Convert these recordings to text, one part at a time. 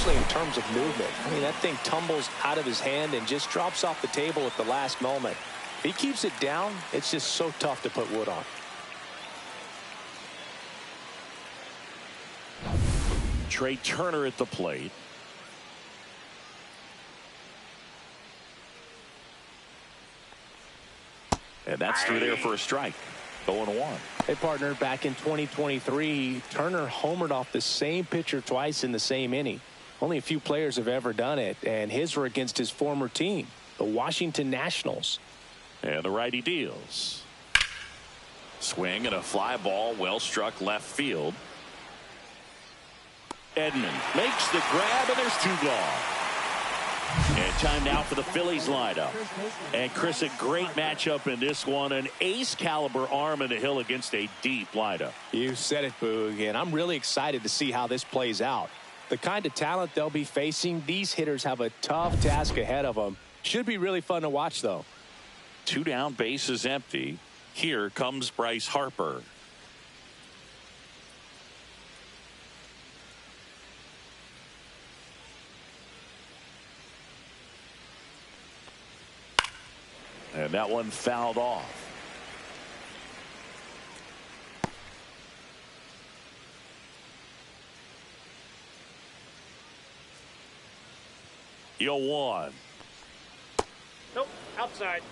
especially in terms of movement. I mean, that thing tumbles out of his hand and just drops off the table at the last moment. If he keeps it down, it's just so tough to put wood on. Trey Turner at the plate. And that's through there for a strike. 0-1. Hey, partner, back in 2023, Turner homered off the same pitcher twice in the same inning. Only a few players have ever done it, and his were against his former team, the Washington Nationals. And the righty deals. Swing and a fly ball, well struck left field. Edman makes the grab, and there's 2 gone. And time now for the Phillies lineup. And Chris, a great matchup in this one. An ace caliber arm in the hill against a deep lineup. You said it, Boog, and I'm really excited to see how this plays out. The kind of talent they'll be facing, these hitters have a tough task ahead of them. Should be really fun to watch, though. 2 down, bases empty. Here comes Bryce Harper. And that one fouled off. Yo, 1. Nope, outside.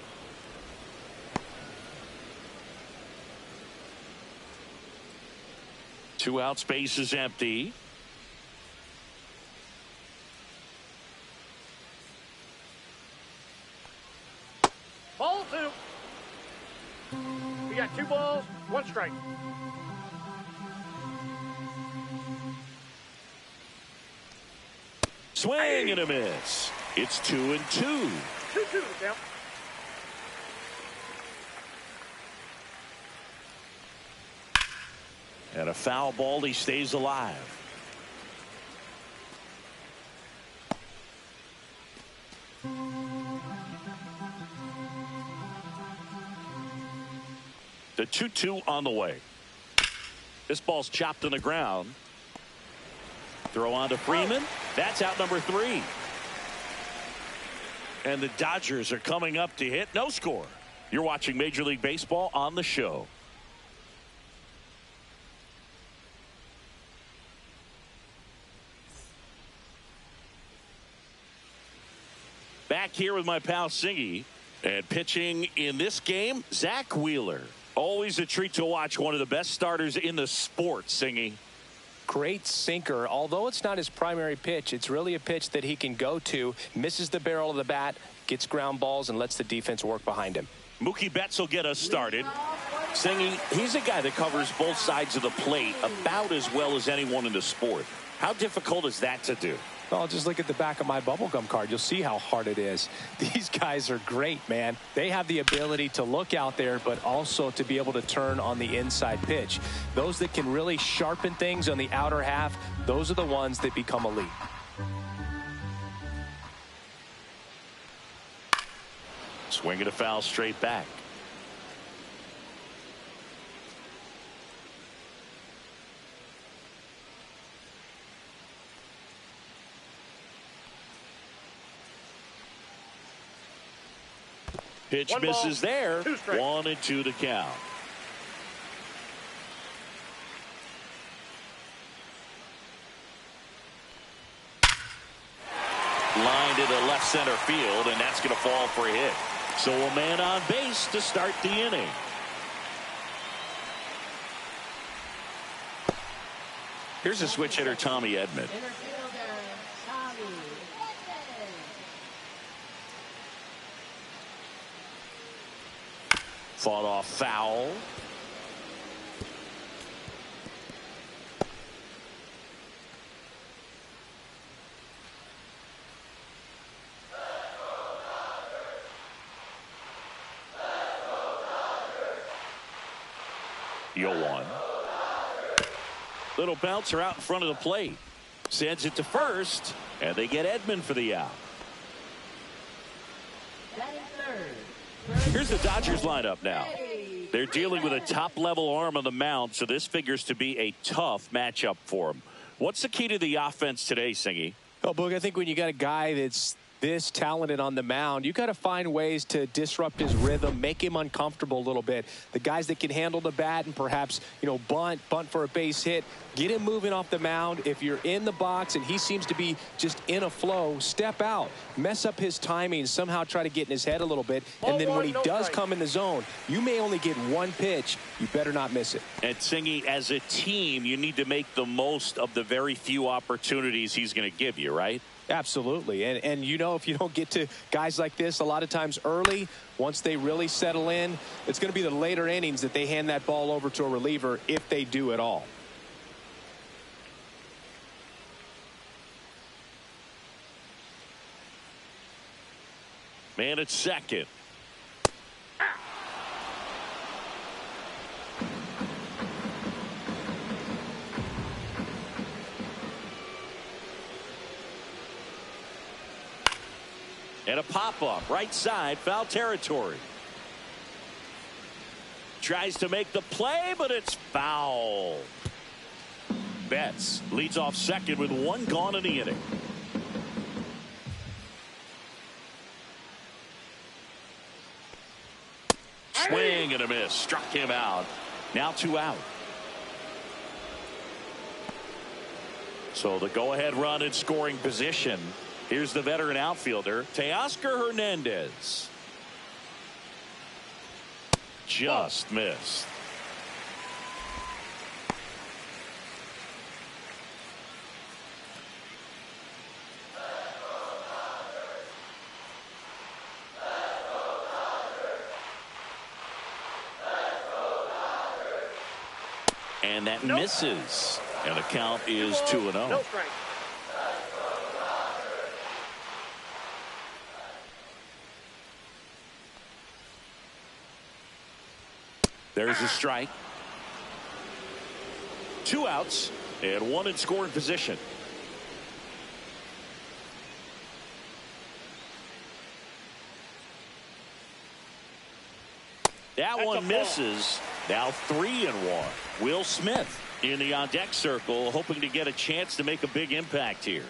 Two out, space is empty. Ball 2. We got 2 balls, 1 strike. Swing and a miss. It's 2-2. 2-2 to count. And a foul ball, he stays alive. The 2-2 on the way. This ball's chopped on the ground. Throw on to Freeman. That's out number 3. And the Dodgers are coming up to hit. No score. You're watching Major League Baseball on the show. Back here with my pal Singy. And pitching in this game, Zach Wheeler. Always a treat to watch. One of the best starters in the sport, Singy. Great sinker. Although it's not his primary pitch, it's really a pitch that he can go to, misses the barrel of the bat, gets ground balls, and lets the defense work behind him. Mookie Betts will get us started. Singy, he's a guy that covers both sides of the plate about as well as anyone in the sport. How difficult is that to do? Well, just look at the back of my bubblegum card. You'll see how hard it is. These guys are great, man. They have the ability to look out there, but also to be able to turn on the inside pitch. Those that can really sharpen things on the outer half, those are the ones that become elite. Swing and a foul straight back. Pitch misses there. 1-2 to count. Line to the left center field, and that's going to fall for a hit. So a man on base to start the inning. Here's a switch hitter, Tommy Edman. Fought off foul. Yo, 1. Little bouncer out in front of the plate. Sends it to first, and they get Edman for the out. Here's the Dodgers lineup now. They're dealing with a top-level arm on the mound, so this figures to be a tough matchup for them. What's the key to the offense today, Singy? Oh, Boog, I think when you got a guy that's this talented on the mound, you got to find ways to disrupt his rhythm, make him uncomfortable a little bit. The guys that can handle the bat and perhaps, bunt for a base hit, get him moving off the mound. If you're in the box and he seems to be just in a flow, step out, mess up his timing, somehow try to get in his head a little bit. And then when he does come in the zone, you may only get one pitch. You better not miss it. And Singy, as a team, you need to make the most of the very few opportunities he's going to give you, right? Absolutely. And if you don't get to guys like this a lot of times early, once they really settle in, it's going to be the later innings that they hand that ball over to a reliever, if they do at all. Man at second. And a pop-up, right side, foul territory. Tries to make the play, but it's foul. Betts leads off second with one gone in the inning. Swing and a miss. Struck him out. Now 2 out. So the go-ahead run in scoring position. Here's the veteran outfielder, Teoscar Hernandez. Just missed. And that misses. And the count is 2-0. No strike. There's a strike. 2 outs and 1 in scoring position. That one misses. Now 3-1. Will Smith in the on deck circle, hoping to get a chance to make a big impact here.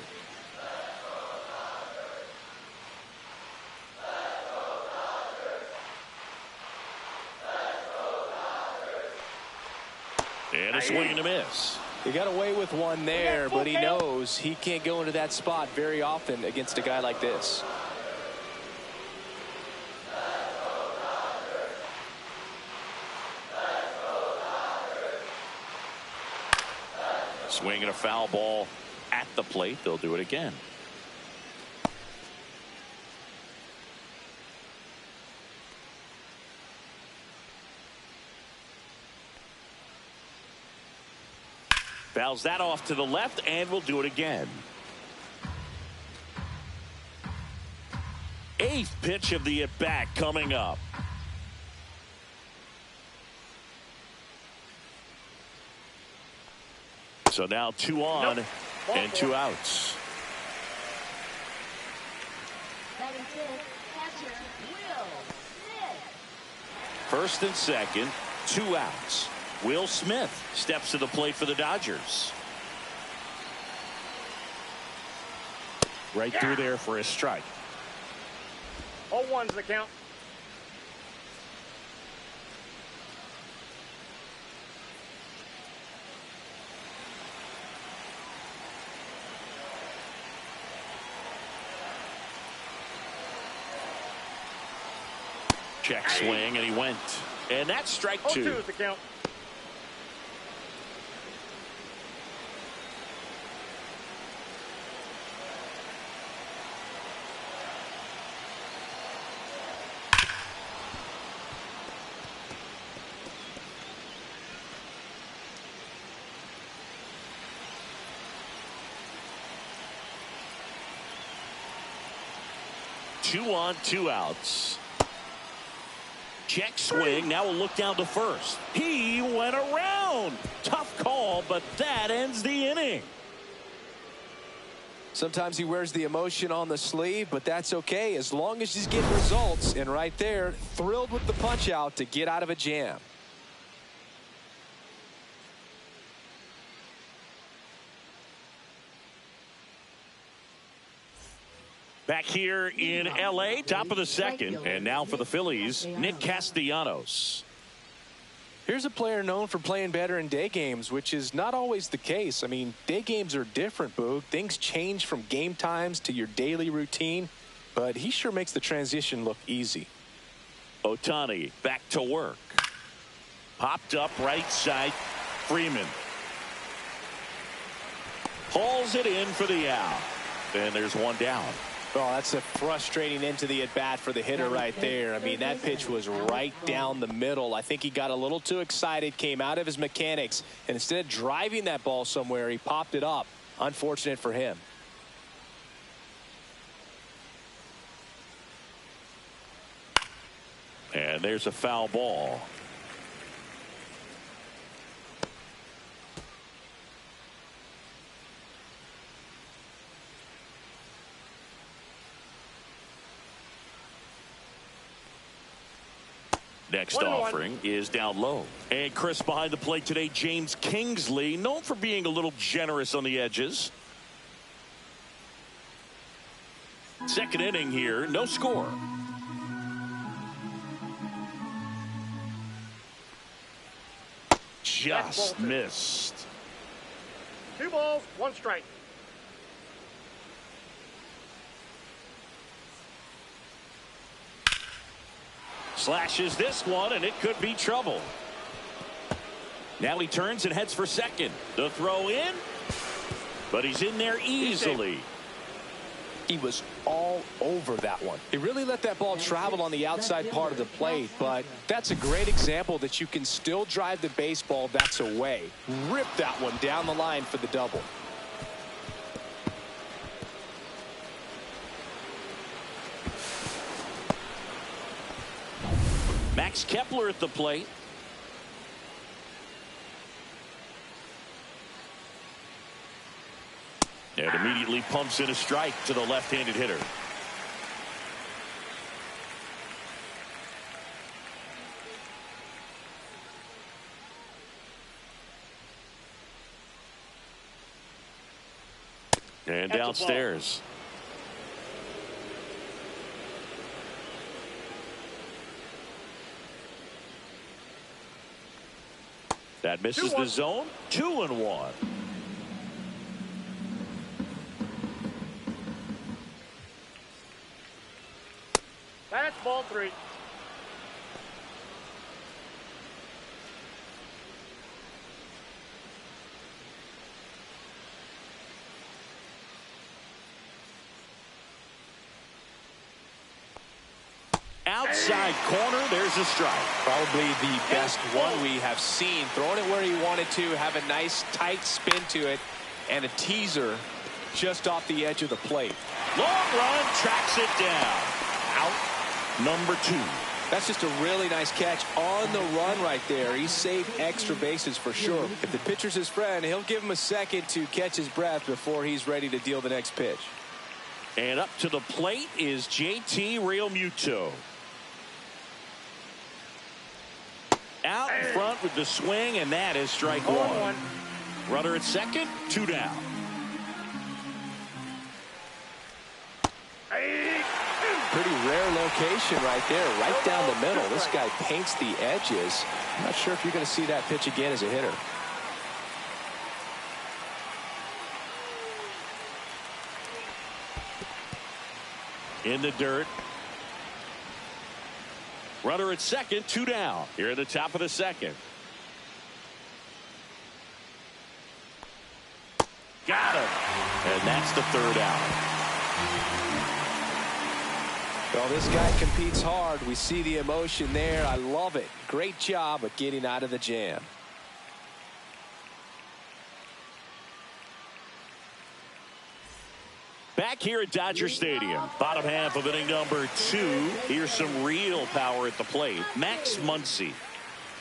And a swing and a miss. He got away with one there, but he knows he can't go into that spot very often against a guy like this. Swing and a foul ball at the plate. They'll do it again. Fouls that off to the left, and we'll do it again. 8th pitch of the at-bat coming up. So now 2 on and 2 outs. First and second, 2 outs. Will Smith steps to the plate for the Dodgers. Right through there for a strike. 0-1's the count. Check swing, and he went. And that's strike 2. 0-2 is the count. Two on, 2 outs. Check swing. Now we'll look down to first. He went around. Tough call, but that ends the inning. Sometimes he wears the emotion on the sleeve, but that's okay as long as he's getting results. And right there, thrilled with the punch out to get out of a jam. Back here in L.A., top of the second. And now for the Phillies, Nick Castellanos. Here's a player known for playing better in day games, which is not always the case. I mean, day games are different, Boog. Things change from game times to your daily routine, but he sure makes the transition look easy. Ohtani back to work. Popped up right side. Freeman hauls it in for the out. And there's one down. Oh, that's a frustrating end to the at-bat for the hitter right there. I mean, that pitch was right down the middle. I think he got a little too excited, came out of his mechanics, and instead of driving that ball somewhere, he popped it up. Unfortunate for him. And there's a foul ball. Next offering is down low. And Chris behind the plate today, James Kingsley, known for being a little generous on the edges. Second inning here, no score. Just missed. 2 balls, 1 strike. Slashes this one, and it could be trouble. Now he turns and heads for second. The throw in, but he's in there easily. He was all over that one. He really let that ball travel on the outside part of the plate, but that's a great example that you can still drive the baseball that's away. Rip that one down the line for the double. Max Kepler at the plate. And immediately pumps in a strike to the left-handed hitter. And downstairs. That misses the zone. 2-1. That's ball 3. Outside corner, there's a strike. Probably the best one we have seen. Throwing it where he wanted to, have a nice tight spin to it, and a teaser just off the edge of the plate. Long run, tracks it down. Out number 2. That's just a really nice catch on the run right there. He saved extra bases for sure. If the pitcher's his friend, he'll give him a second to catch his breath before he's ready to deal the next pitch. And up to the plate is JT Realmuto. Out in front with the swing, and that is strike 1. Runner at second, 2 down. Pretty rare location right there, right down the middle. This guy paints the edges. I'm not sure if you're going to see that pitch again as a hitter. In the dirt. Runner at second, 2 down. Here at the top of the second. Got him. And that's the 3rd out. Well, this guy competes hard. We see the emotion there. I love it. Great job of getting out of the jam. Back here at Dodger Stadium, bottom half of inning number 2. Here's some real power at the plate. Max Muncy.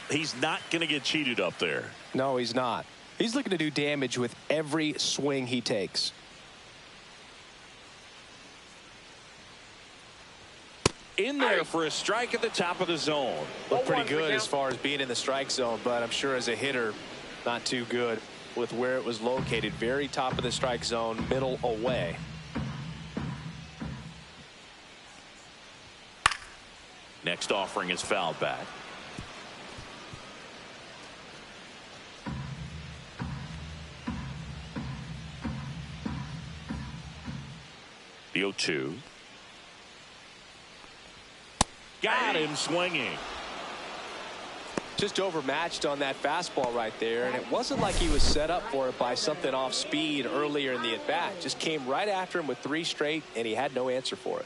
He's not going to get cheated up there. No, he's not. He's looking to do damage with every swing he takes. In there for a strike at the top of the zone. Looked pretty good as far as being in the strike zone, but I'm sure as a hitter, not too good with where it was located. Very top of the strike zone, middle away. Next offering is fouled back. The 0-2. Got him swinging. Just overmatched on that fastball right there, and it wasn't like he was set up for it by something off speed earlier in the at-bat. Just came right after him with 3 straight, and he had no answer for it.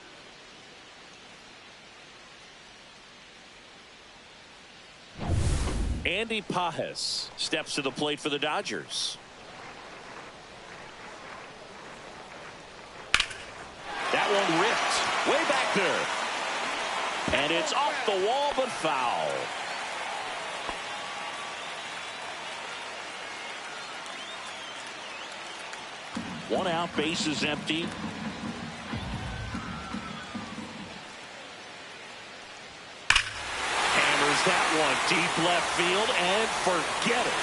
Andy Pajes steps to the plate for the Dodgers. That one ripped way back there. And it's off the wall, but foul. One out, bases empty. Hammers that one deep left field and forget it.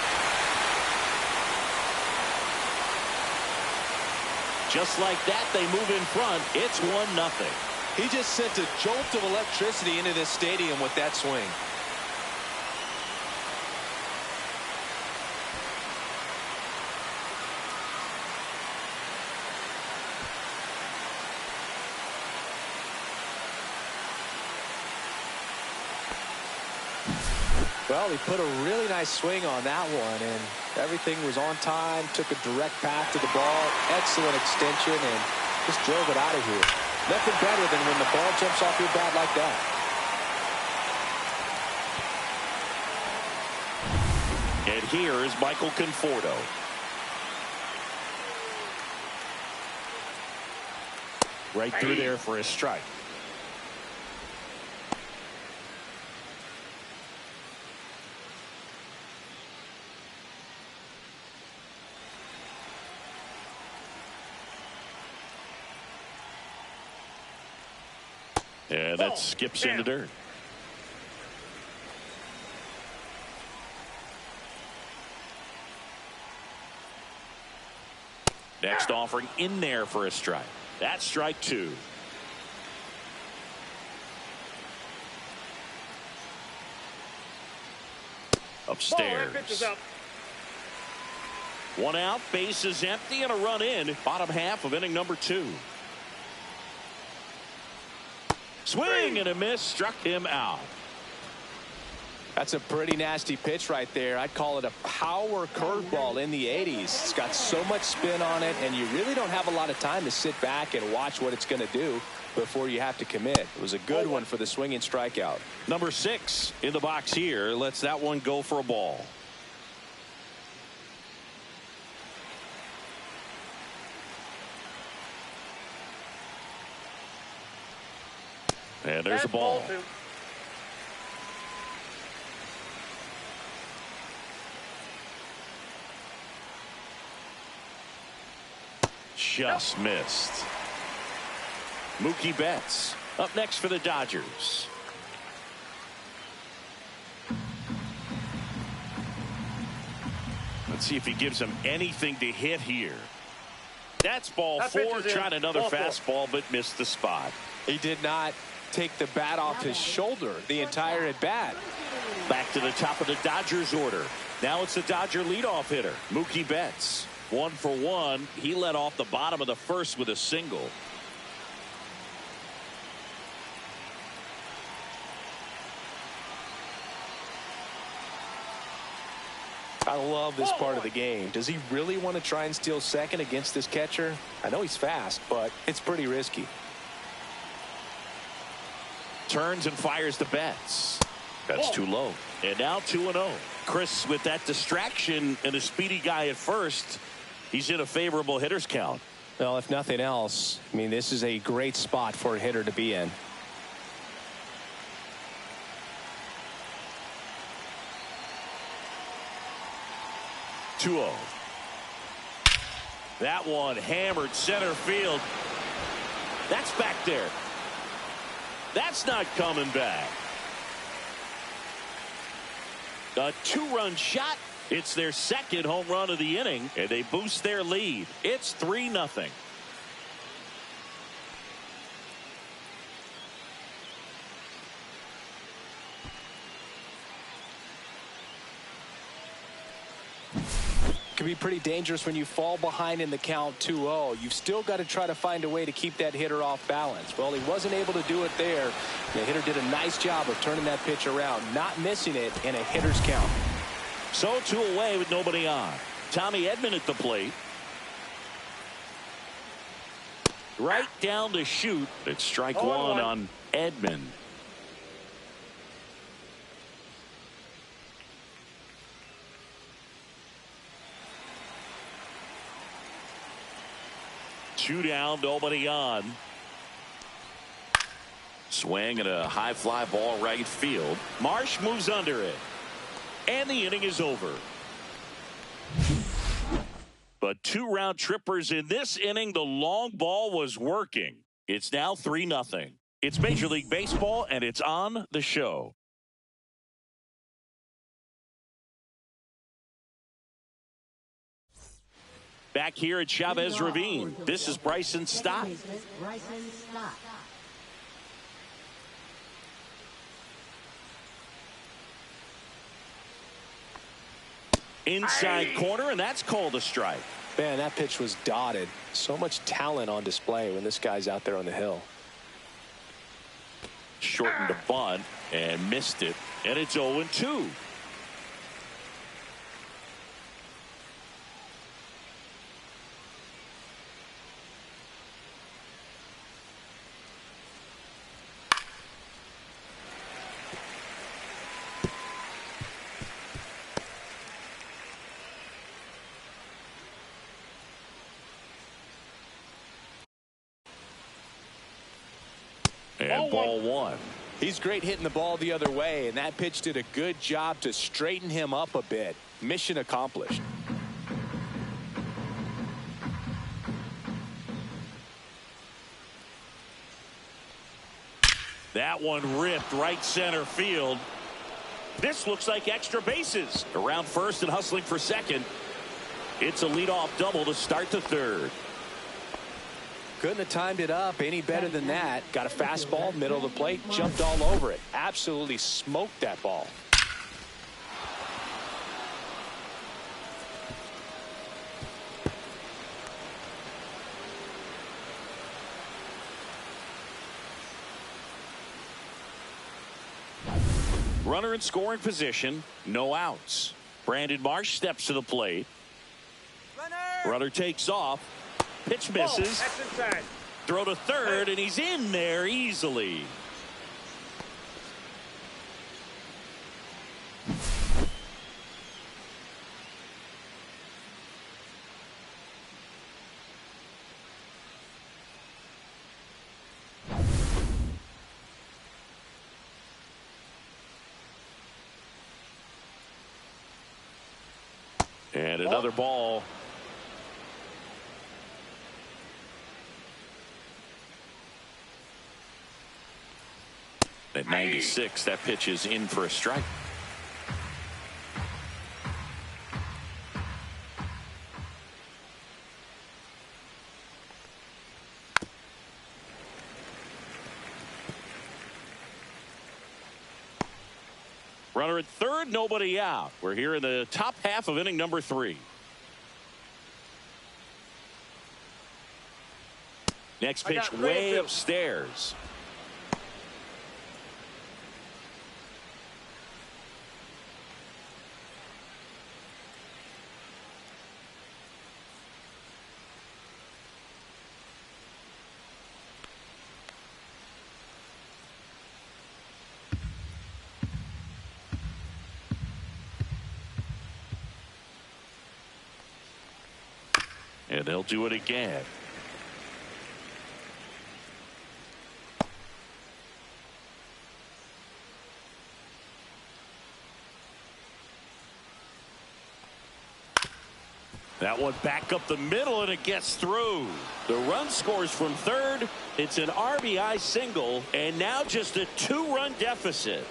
Just like that, they move in front. It's 1-0. He just sent a jolt of electricity into this stadium with that swing. Well, he put a really nice swing on that one, and everything was on time. Took a direct path to the ball. Excellent extension, and just drove it out of here. Nothing better than when the ball jumps off your bat like that. And here is Michael Conforto. Right through there for a strike. And that skips in the dirt. Next offering in there for a strike. That's strike 2. Upstairs. One out, bases empty, and a run in. Bottom half of inning number 2. Swing and a miss, struck him out. That's a pretty nasty pitch right there. I'd call it a power curveball in the 80s. It's got so much spin on it, and you really don't have a lot of time to sit back and watch what it's going to do before you have to commit. It was a good one for the swinging strikeout. Number 6 in the box here lets that one go for a ball. And there's a ball. Just missed. Mookie Betts up next for the Dodgers. Let's see if he gives him anything to hit here. That's ball 4. Tried another fastball, but missed the spot. He did not take the bat off his shoulder the entire at bat. Back to the top of the Dodgers order. Now it's the Dodger leadoff hitter, Mookie Betts. 1 for 1. He led off the bottom of the first with a single. I love this part of the game. Does he really want to try and steal second against this catcher? I know he's fast, but it's pretty risky. Turns and fires the Betts. That's too low. And now 2-0. Chris, with that distraction and a speedy guy at first, he's in a favorable hitter's count. Well, if nothing else, I mean, this is a great spot for a hitter to be in. That one hammered center field. That's back there. That's not coming back. A 2-run shot. It's their second home run of the inning, and they boost their lead. It's 3-0. can be pretty dangerous when you fall behind in the count 2-0. You've still got to try to find a way to keep that hitter off balance. Well, he wasn't able to do it there. The hitter did a nice job of turning that pitch around, not missing it in a hitter's count. So 2 away with nobody on. Tommy Edman at the plate. Right down to shoot. It's strike 1 on Edman. Two down, nobody on. Swing and a high fly ball right field. Marsh moves under it. And the inning is over. But 2 round trippers in this inning. The long ball was working. It's now 3-0. It's Major League Baseball, and it's on the show. Back here at Chavez Ravine, this is Bryson Stott. Inside corner, and that's called a strike. Man, that pitch was dotted. So much talent on display when this guy's out there on the hill. Shortened a bunt and missed it, and it's 0-2. And ball 1. He's great hitting the ball the other way, and that pitch did a good job to straighten him up a bit. Mission accomplished. That one ripped right center field. This looks like extra bases. Around first and hustling for second. It's a leadoff double to start the third. Couldn't have timed it up any better than that. Got a fastball, middle of the plate, jumped all over it. Absolutely smoked that ball. Runner in scoring position, no outs. Brandon Marsh steps to the plate. Runner takes off. Pitch misses. Throw to third, and he's in there easily. And another ball. At 96, that pitch is in for a strike. Runner at third, nobody out. We're here in the top half of inning number 3. Next pitch way upstairs. And they'll do it again. That one back up the middle, and it gets through. The run scores from third. It's an RBI single, and now just a 2-run deficit.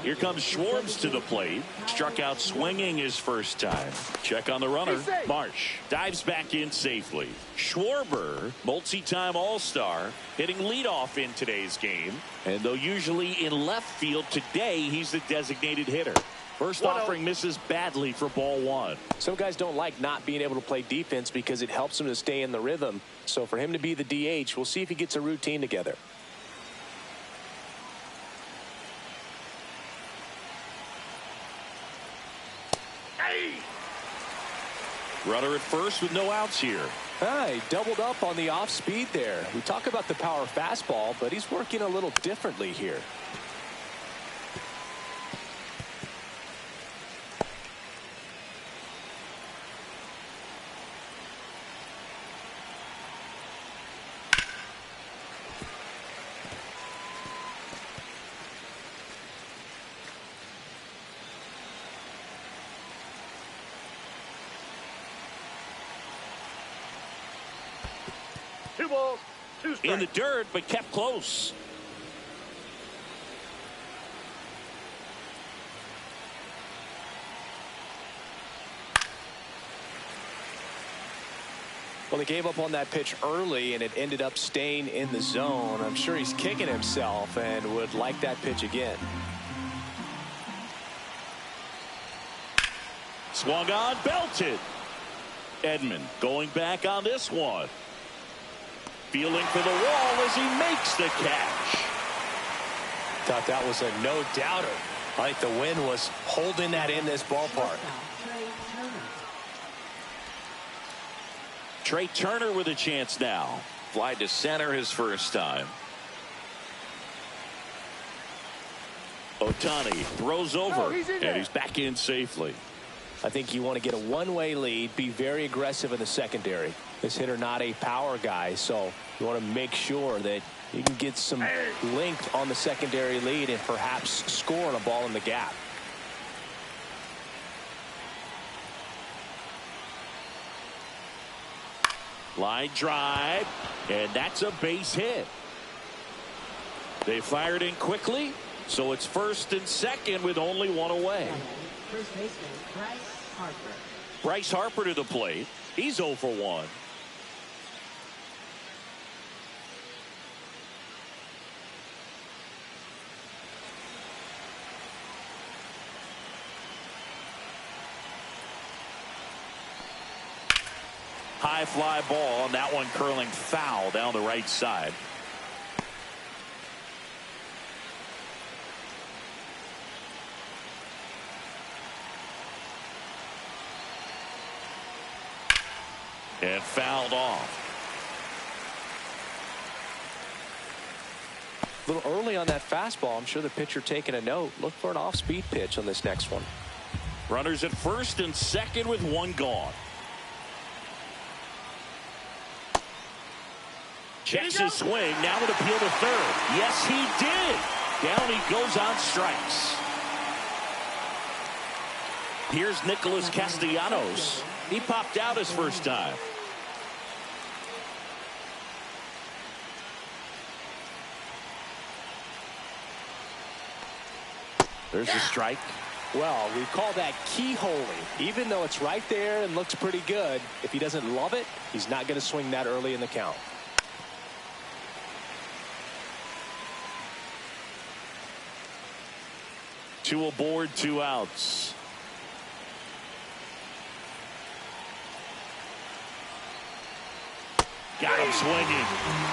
Here comes Schwartz to the plate. Struck out swinging his first time. Check on the runner. Marsh dives back in safely. Schwarber, multi-time All-Star, hitting leadoff in today's game. And though usually in left field, today he's the designated hitter. First offering misses badly for ball one. Some guys don't like not being able to play defense because it helps them to stay in the rhythm. So for him to be the DH, we'll see if he gets a routine together. Hey! Runner at first with no outs here. He doubled up on the off speed there. We talk about the power fastball, but he's working a little differently here. Two balls, two strikes. In the dirt, but kept close. Well, he gave up on that pitch early, and it ended up staying in the zone. I'm sure he's kicking himself and would like that pitch again. Swung on, belted. Edman going back on this one. Feeling for the wall as he makes the catch. Thought that was a no-doubter. I think the wind was holding that in this ballpark. Trey Turner with a chance now. Fly to center his first time. Ohtani throws over, and he's back in safely. I think you want to get a one-way lead, be very aggressive in the secondary. This hitter not a power guy, so you want to make sure that you can get some length on the secondary lead and perhaps score on a ball in the gap. Line drive, and that's a base hit. They fired in quickly, so it's first and second with only one away. First baseman Bryce Harper. Bryce Harper to the plate. He's 0 for 1. High fly ball, and that one curling foul down the right side. And fouled off. A little early on that fastball. I'm sure the pitcher taking a note. Look for an off-speed pitch on this next one. Runners at first and second with one gone. Checks his swing. Now with appeal to third. Yes, he did. Down he goes on strikes. Here's Nicholas Castellanos. He popped out his first time. There's a strike. Well, we call that keyholing. Even though it's right there and looks pretty good, if he doesn't love it, he's not going to swing that early in the count. Two aboard, 2 outs. Got him swinging.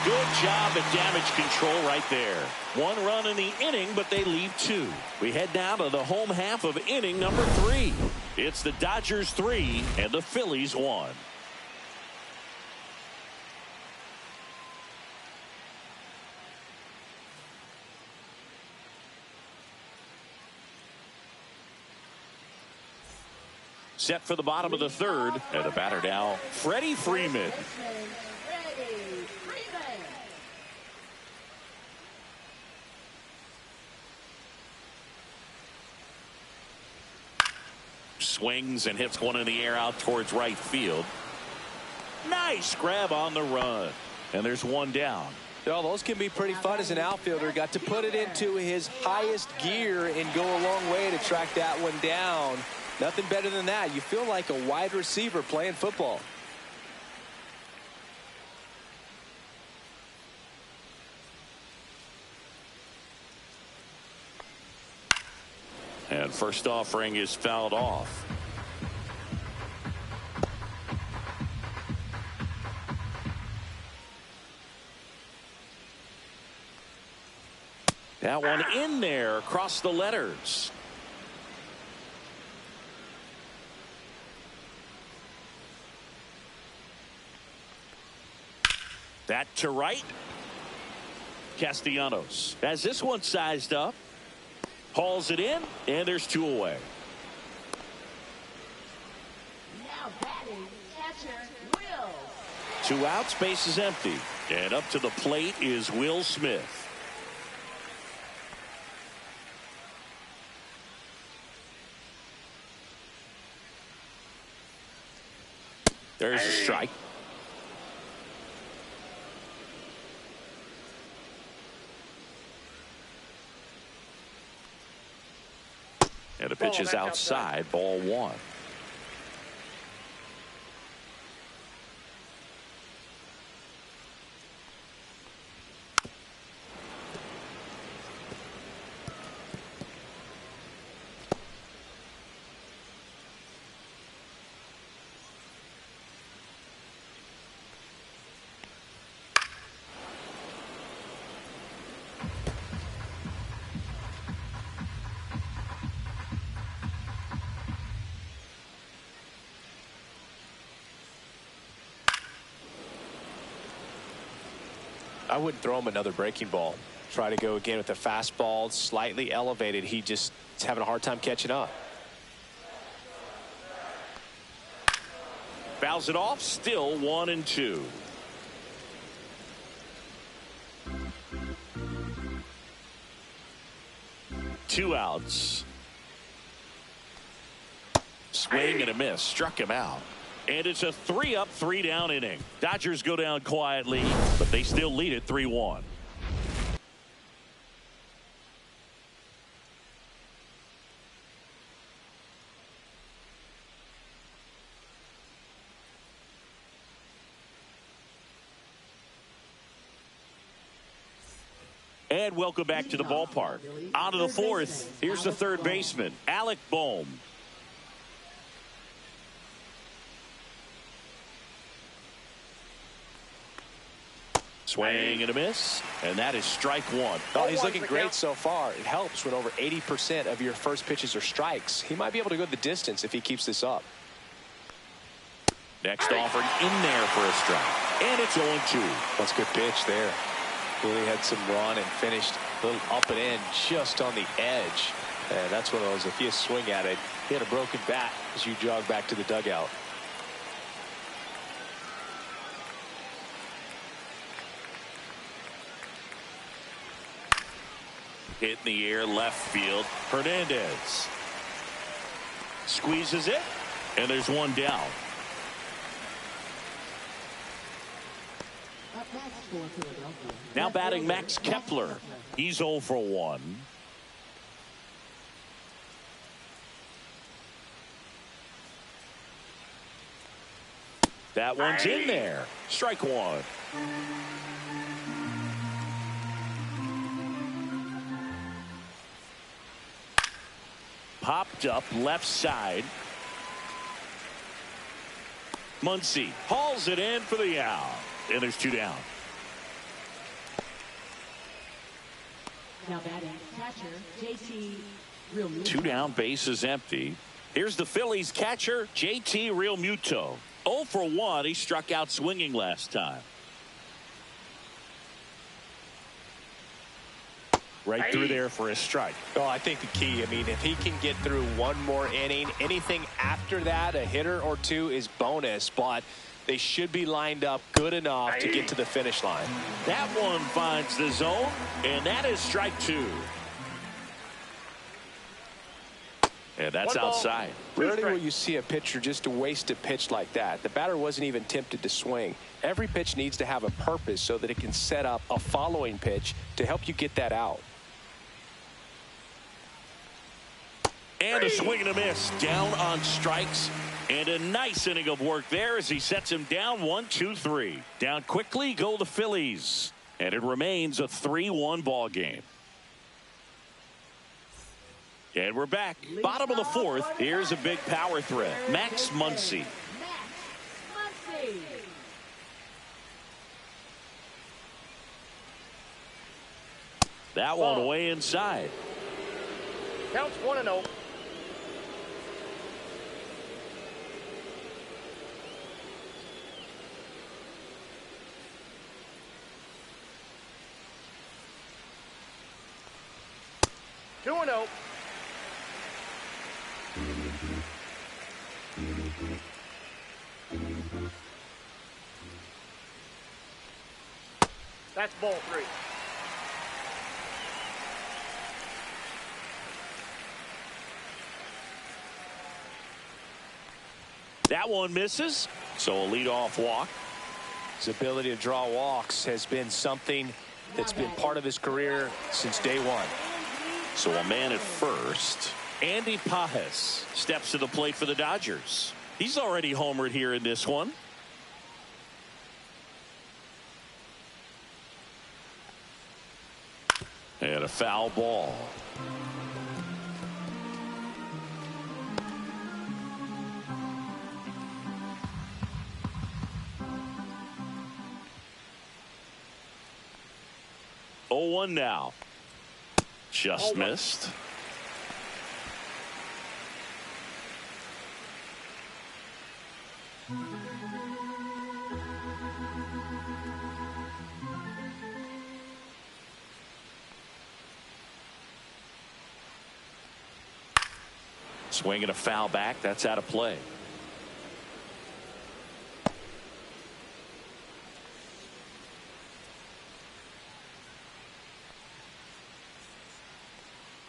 Good job at damage control right there. 1 run in the inning, but they leave 2. We head now to the home half of inning number 3. It's the Dodgers 3 and the Phillies 1. Set for the bottom of the 3rd, and the batter now, Freddie Freeman. Swings and hits one in the air out towards right field. Nice grab on the run. And there's 1 down. Well, those can be pretty fun as an outfielder. Got to put it into his highest gear and go a long way to track that one down. Nothing better than that. You feel like a wide receiver playing football. And first offering is fouled off. That one in there across the letters. That to right. Castellanos has this one sized up. Hauls it in, and there's 2 away. Now batting, catcher, Will. 2 outs, base is empty. And up to the plate is Will Smith. There's a strike. And the pitch is outside, ball 1. I wouldn't throw him another breaking ball. Try to go again with the fastball, slightly elevated. He just is having a hard time catching up. Fouls it off, still 1-2. Two outs. Swing and a miss. Struck him out. And it's a 3-up, 3-down inning. Dodgers go down quietly, but they still lead it 3-1. And welcome back to the ballpark. On to the 4th. Here's the third baseman, Alec Bohm. Swing and a miss, and that is strike 1. Oh, he's looking great so far. It helps when over 80% of your first pitches are strikes. He might be able to go the distance if he keeps this up. Next offering in there for a strike, and it's 0-2. That's a good pitch there. Really had some run and finished a little up and in just on the edge. And that's one of those, if you swing at it, he had a broken bat as you jog back to the dugout. Hit in the air, left field. Hernandez squeezes it, and there's one down. Up next for Philadelphia. Now batting Max Kepler. He's 0 for 1. That one's in there. Strike 1. Popped up left side. Muncy hauls it in for the out. And there's 2 down. Now batting, catcher, JT Realmuto. 2 down, base is empty. Here's the Phillies catcher, JT Realmuto. 0 for 1. He struck out swinging last time. Right through there for a strike. Oh, I think the key, I mean, if he can get through one more inning, anything after that, a hitter or 2 is bonus, but they should be lined up good enough to get to the finish line. That one finds the zone, and that is strike 2. And that's outside. Rarely will you see a pitcher just waste a pitch like that. The batter wasn't even tempted to swing. Every pitch needs to have a purpose so that it can set up a following pitch to help you get that out. And a swing and a miss. Down on strikes. And a nice inning of work there as he sets him down 1-2-3. Down quickly go the Phillies. And it remains a 3-1 ball game. And we're back. Bottom of the fourth. Here's a big power threat. Max Muncy. That one way inside. Counts 1-0. Two and 0. That's ball 3. That one misses, so a leadoff walk. His ability to draw walks has been something that's been part of his career since day one. So a man at first. Andy Pajes steps to the plate for the Dodgers. He's already homered here in this one. And a foul ball. Oh, 1 now. Just missed. Swinging a foul back. That's out of play.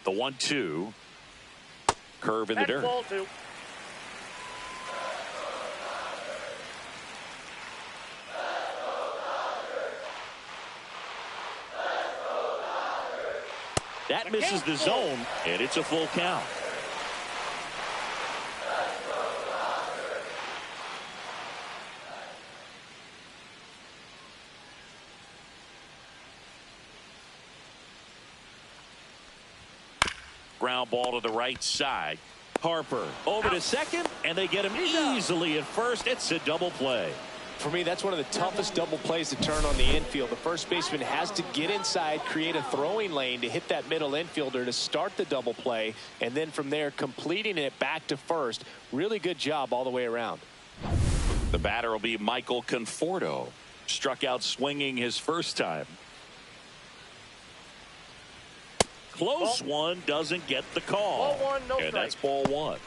The 1-2. Curve in the dirt. Ball 2. That misses the zone, and it's a full count. Ground ball to the right side. Harper over to second, and they get him easily at first. It's a double play. For me, that's one of the toughest double plays to turn on the infield. The first baseman has to get inside, create a throwing lane to hit that middle infielder to start the double play, and then from there completing it back to first. Really good job all the way around. The batter will be Michael Conforto. Struck out swinging his first time. Close one, doesn't get the call. Ball 1, no and strike. that's ball 1.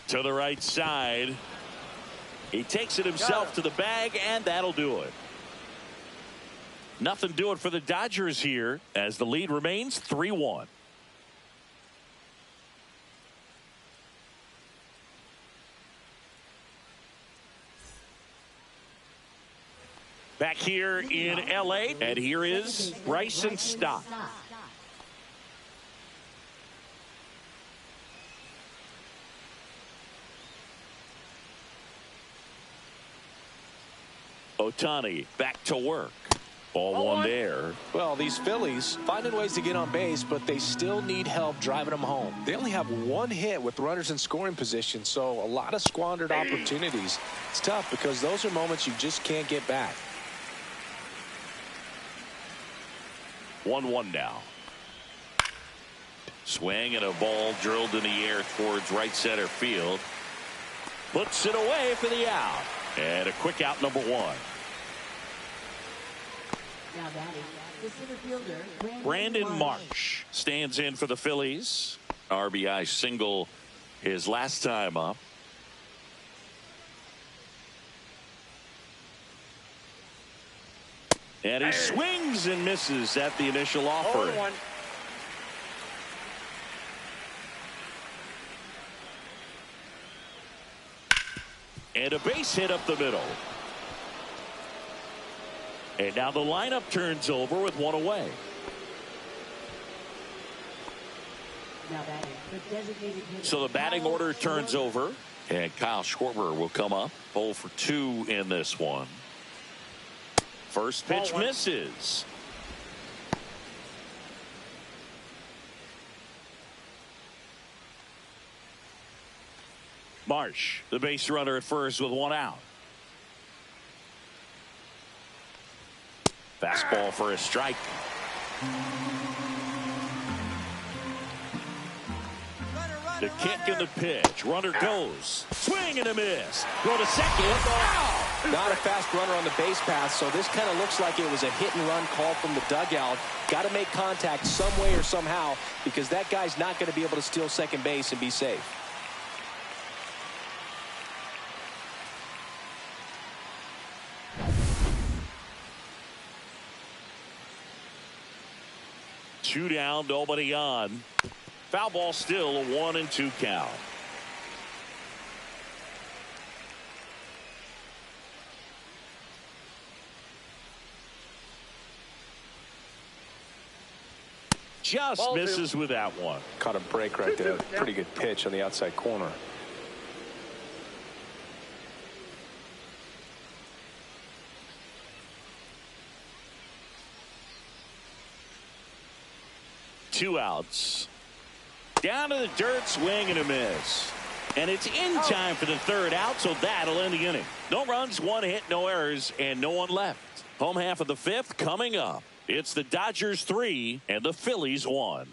To the right side. He takes it himself to the bag, and that'll do it. Nothing doing for the Dodgers here as the lead remains 3-1. Back here in L.A., and here is Bryson Stott. Ohtani back to work. Ball 1 there. Well, these Phillies finding ways to get on base, but they still need help driving them home. They only have 1 hit with runners in scoring position, so a lot of squandered opportunities. It's tough because those are moments you just can't get back. 1-1 now. Swing and a ball drilled in the air towards right center field. Puts it away for the out. And a quick out, number 1. Now batting, the center fielder, Brandon Marsh stands in for the Phillies. RBI single his last time up. And he swings and misses at the initial offering. 0-1. And a base hit up the middle. And now the lineup turns over with 1 away. Now batting the designated hitter. So the batting order turns over, and Kyle Schwarber will come up. 0 for 2 in this one. First pitch misses. Marsh, the base runner at first with 1 out. Fastball for a strike. The kick and the pitch. Runner goes. Swing and a miss. Go to second. Out. Not a fast runner on the base path, so this kind of looks like it was a hit and run call from the dugout. Got to make contact some way or somehow, because that guy's not going to be able to steal second base and be safe. Two down, nobody on. Foul ball still, a 1-2 count. Just Ball misses two. with that one. Caught a break right there. Pretty good pitch on the outside corner. Two outs. Down to the dirt, swing and a miss. And it's in time for the third out, so that'll end the inning. No runs, 1 hit, no errors, and no one left. Home half of the 5th coming up. It's the Dodgers 3 and the Phillies 1.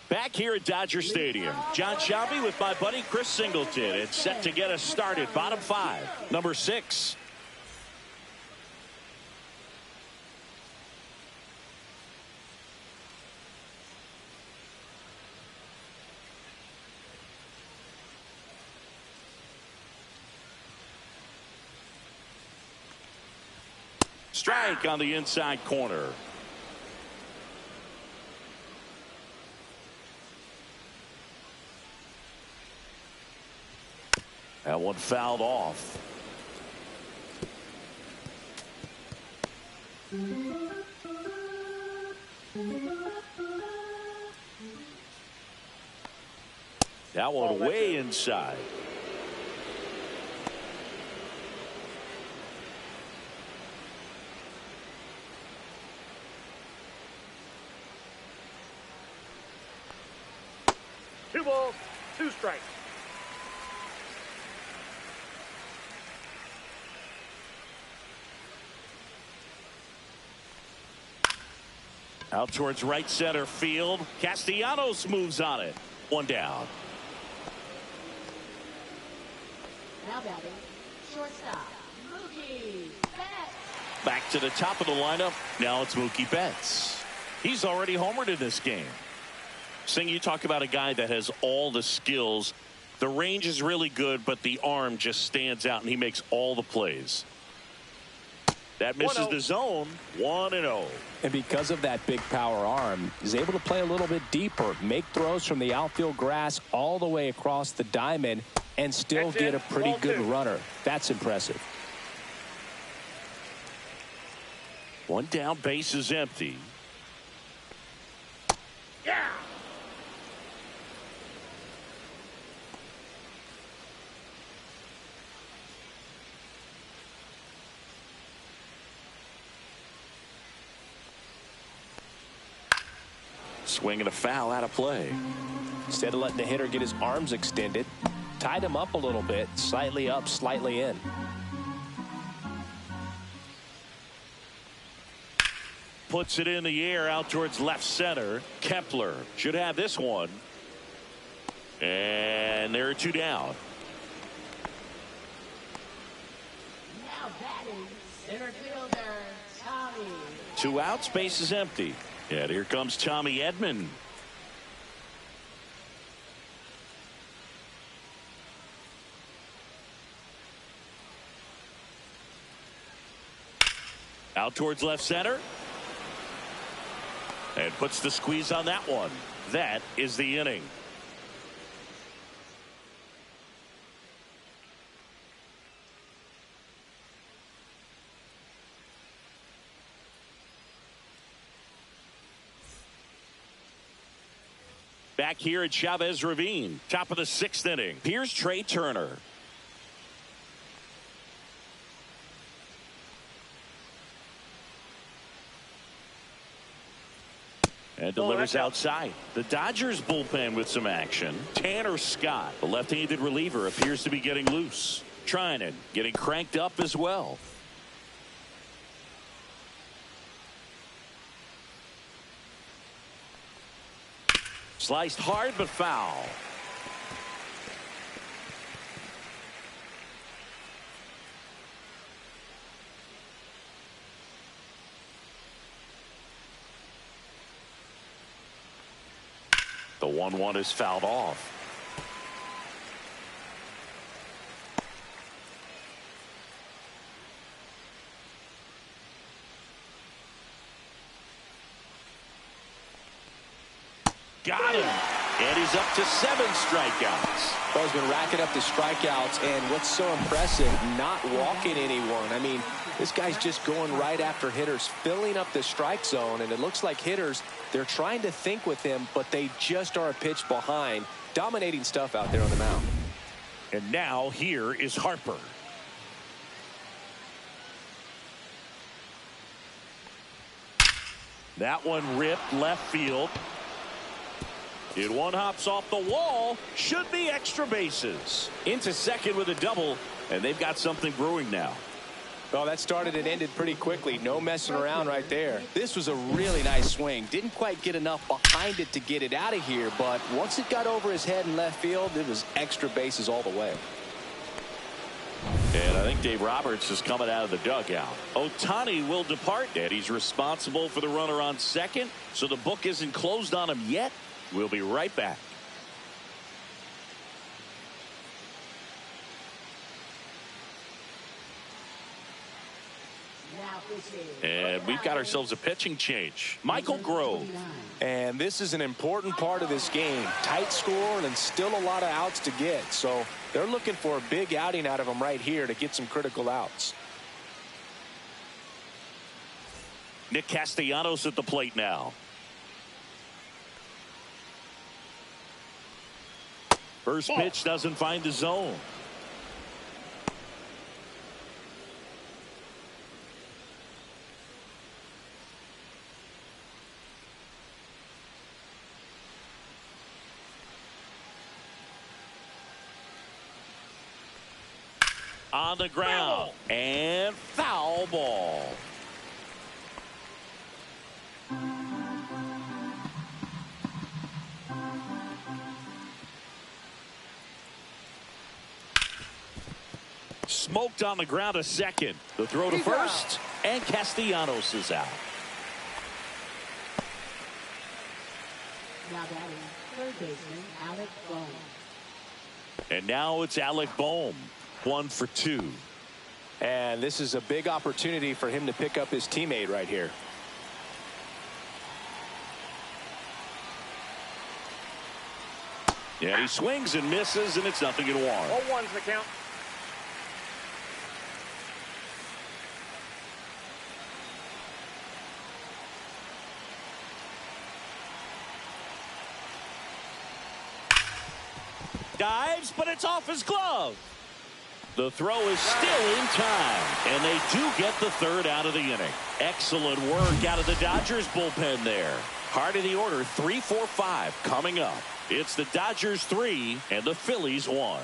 Back here at Dodger Stadium, John Shelby with my buddy Chris Singleton. It's set to get us started. Bottom 5, number 6. Strike on the inside corner. That one fouled off. That one way inside. Two balls, 2 strikes. Out towards right center field. Castellanos moves on it. 1 down. Now batting shortstop Mookie Betts. Back to the top of the lineup. Now it's Mookie Betts. He's already homered in this game. Sing, you talk about a guy that has all the skills. The range is really good, but the arm just stands out, and he makes all the plays. That misses the zone. 1-0. And because of that big power arm, he's able to play a little bit deeper, make throws from the outfield grass all the way across the diamond, and still get a pretty good runner. That's impressive. 1 down, base is empty. Yeah. Swing and a foul out of play. Instead of letting the hitter get his arms extended, tied him up a little bit, slightly up, slightly in. Puts it in the air out towards left center. Kepler should have this one. And there are 2 down. Now batting center fielder Tommy. 2 outs, base is empty. And here comes Tommy Edman. Out towards left center. And puts the squeeze on that one. That is the inning. back here at Chavez Ravine. Top of the 6th inning. Here's Trey Turner. And delivers outside. The Dodgers bullpen with some action. Tanner Scott, the left-handed reliever, appears to be getting loose. Trinan getting cranked up as well. Sliced hard but foul. The 1-1 is fouled off. Got him. And he's up to 7 strikeouts. Well, he's been racking up the strikeouts, and what's so impressive, not walking anyone. I mean, this guy's just going right after hitters, filling up the strike zone, and it looks like hitters, they're trying to think with him, but they just are a pitch behind. Dominating stuff out there on the mound. And now here is Harper. That one ripped left field. It one hops off the wall. Should be extra bases. Into second with a double, and they've got something brewing now. Well, that started and ended pretty quickly. No messing around right there. This was a really nice swing. Didn't quite get enough behind it to get it out of here, but once it got over his head in left field, it was extra bases all the way. And I think Dave Roberts is coming out of the dugout. Ohtani will depart, and he's responsible for the runner on second, so the book isn't closed on him yet. We'll be right back. And we've got ourselves a pitching change. Michael Grove. And this is an important part of this game. Tight score and still a lot of outs to get. So they're looking for a big outing out of him right here to get some critical outs. Nick Castellanos at the plate now. First pitch doesn't find the zone. On the ground. And foul ball. Smoked on the ground a second. The throw to first, and Castellanos is out. Now batting, third baseman Alec Bohm. And now it's Alec Bohm. 1 for 2. And this is a big opportunity for him to pick up his teammate right here. Yeah, he swings and misses, and it's 0-1. 0-1's the count. Dives, but it's off his glove. The throw is still in time, and they do get the third out of the inning. Excellent work out of the Dodgers bullpen there. Heart of the order, 3, 4, 5 coming up. It's the Dodgers 3 and the Phillies 1.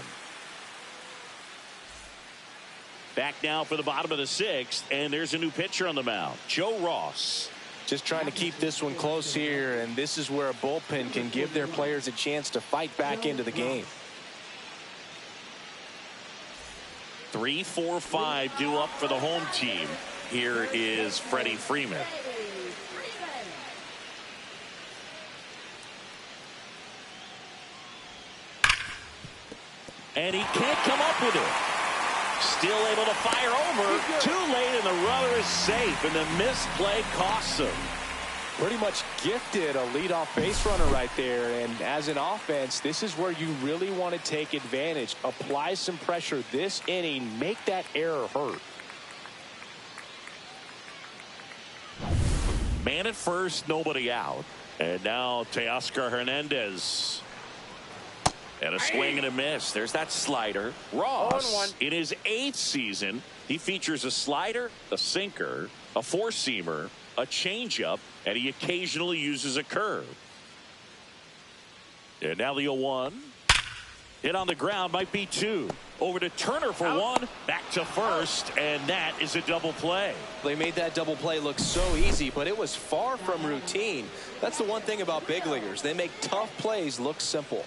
Back now for the bottom of the 6th, and there's a new pitcher on the mound, Joe Ross. Just trying to keep this one close here, and this is where a bullpen can give their players a chance to fight back into the game. 3, 4, 5 due up for the home team. Here is Freddie Freeman. And he can't come up with it. Still able to fire over. Too late, and the runner is safe, and the missed play costs him. Pretty much gifted a leadoff base runner right there, and as an offense, this is where you really want to take advantage. Apply some pressure this inning, make that error hurt. Man at first, nobody out. And now Teoscar Hernandez. And a swing and a miss. There's that slider. Ross, in his 8th season, he features a slider, a sinker, a four-seamer, a changeup, and he occasionally uses a curve. And now the 0-1. Hit on the ground, might be 2. Over to Turner for 1. Back to first, and that is a double play. They made that double play look so easy, but it was far from routine. That's the one thing about big leaguers. They make tough plays look simple.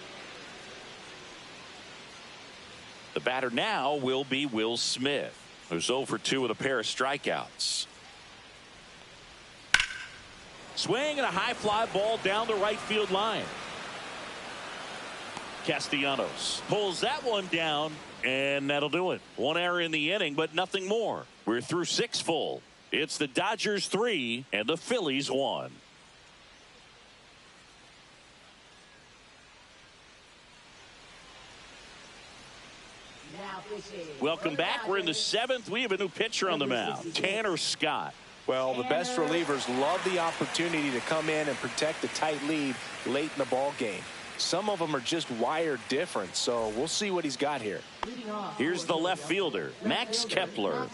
The batter now will be Will Smith, who's 0 for 2 with a pair of strikeouts. Swing and a high fly ball down the right field line. Castellanos pulls that one down, and that'll do it. 1 error in the inning, but nothing more. We're through 6 full. It's the Dodgers 3 and the Phillies 1. Welcome back. We're in the 7th. We have a new pitcher on the mound, Tanner Scott. Well, the best relievers love the opportunity to come in and protect the tight lead late in the ball game. Some of them are just wired different, so we'll see what he's got here. Here's the left fielder, Max Kepler.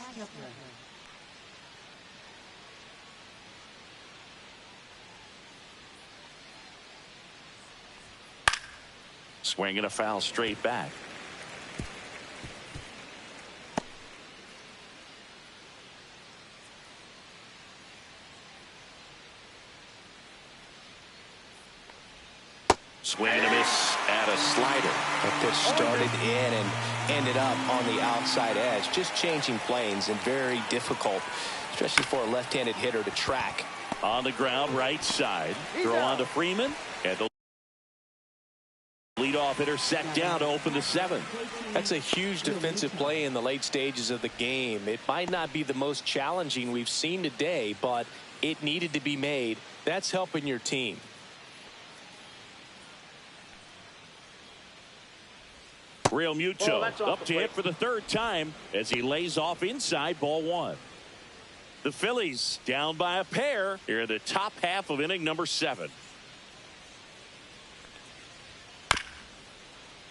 Swinging a foul straight back. Swing and a miss at a slider. That pitch started in and ended up on the outside edge. Just changing planes and very difficult, especially for a left-handed hitter to track. On the ground, right side. Throw on to Freeman. And the leadoff hitter set down to open the 7th. That's a huge defensive play in the late stages of the game. It might not be the most challenging we've seen today, but it needed to be made. That's helping your team. Real Muto up to hit for the 3rd time as he lays off inside, ball 1. The Phillies down by a pair here in the top half of inning number 7.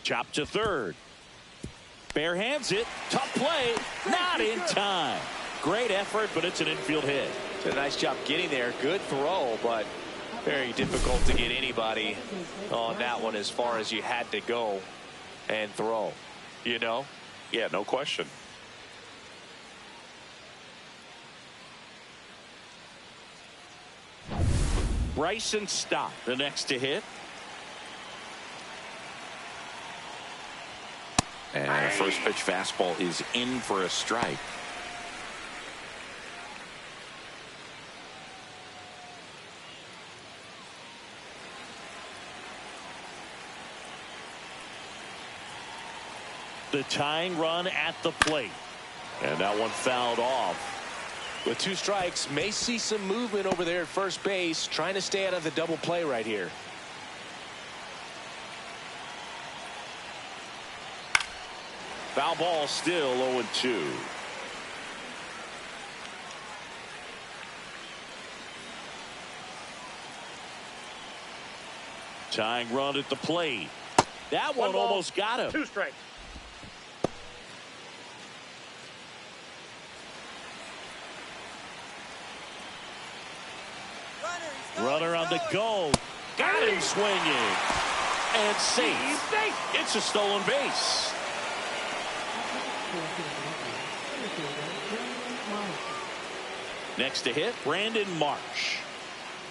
Chop to 3rd. Bare hands it. Tough play. Not in time. Great effort, but it's an infield hit. Did a nice job getting there. Good throw, but very difficult to get anybody on that one as far as you had to go and throw. You know? Yeah, no question. Bryson Stott, the next to hit. And the first pitch fastball is in for a strike. The tying run at the plate. And that one fouled off. With 2 strikes, may see some movement over there at first base, trying to stay out of the double play right here. Foul ball, still 0-2. Tying run at the plate. That one almost got him. 2 strikes. Runner on the go. Got him swinging. And safe. It's a stolen base. Next to hit, Brandon Marsh.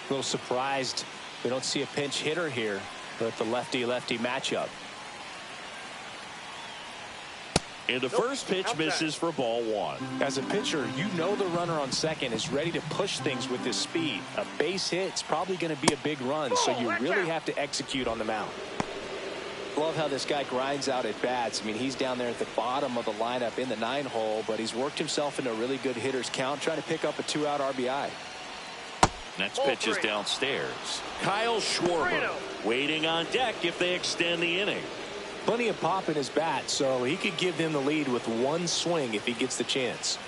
A little surprised we don't see a pinch hitter here with the lefty-lefty matchup. And the first pitch misses for ball 1. As a pitcher, you know the runner on second is ready to push things with his speed. A base hit's probably going to be a big run, so you really have to execute on the mound. Love how this guy grinds out at bats. I mean, he's down there at the bottom of the lineup in the 9-hole, but he's worked himself into a really good hitter's count, trying to pick up a 2-out RBI. Next pitch is downstairs. Kyle Schwarber waiting on deck if they extend the inning. Plenty of pop in his bat, so he could give them the lead with 1 swing if he gets the chance.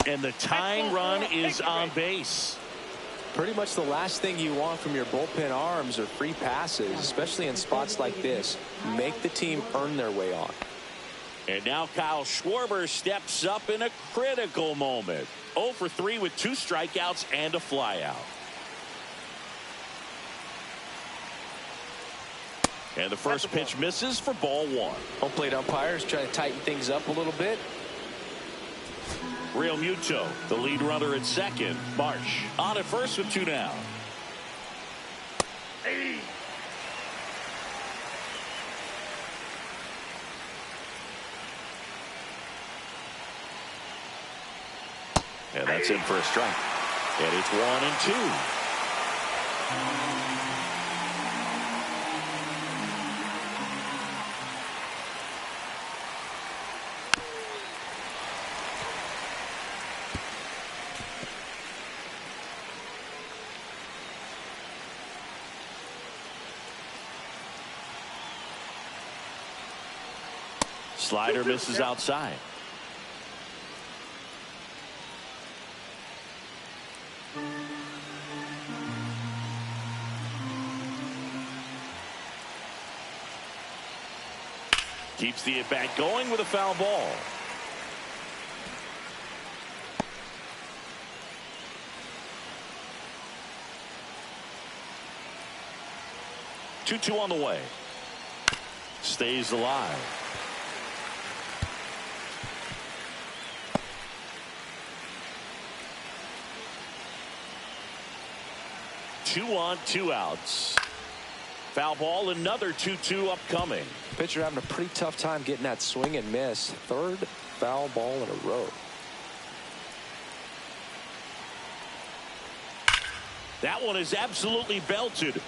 And the tying run is on base. Pretty much the last thing you want from your bullpen arms are free passes, especially in spots like this. Make the team earn their way on. And now Kyle Schwarber steps up in a critical moment. 0 for 3 with 2 strikeouts and a flyout. And the first pitch misses for ball 1. Home plate umpires trying to tighten things up a little bit. Real Muto, the lead runner at second. Marsh on at first with 2 down. And that's in for a strike. And it's 1-2. Slider misses outside. Keeps the at-bat going with a foul ball. Two on the way. Stays alive. Two on, 2 outs. Foul ball, another 2-2 upcoming. Pitcher having a pretty tough time getting that swing and miss. 3rd foul ball in a row. That one is absolutely belted.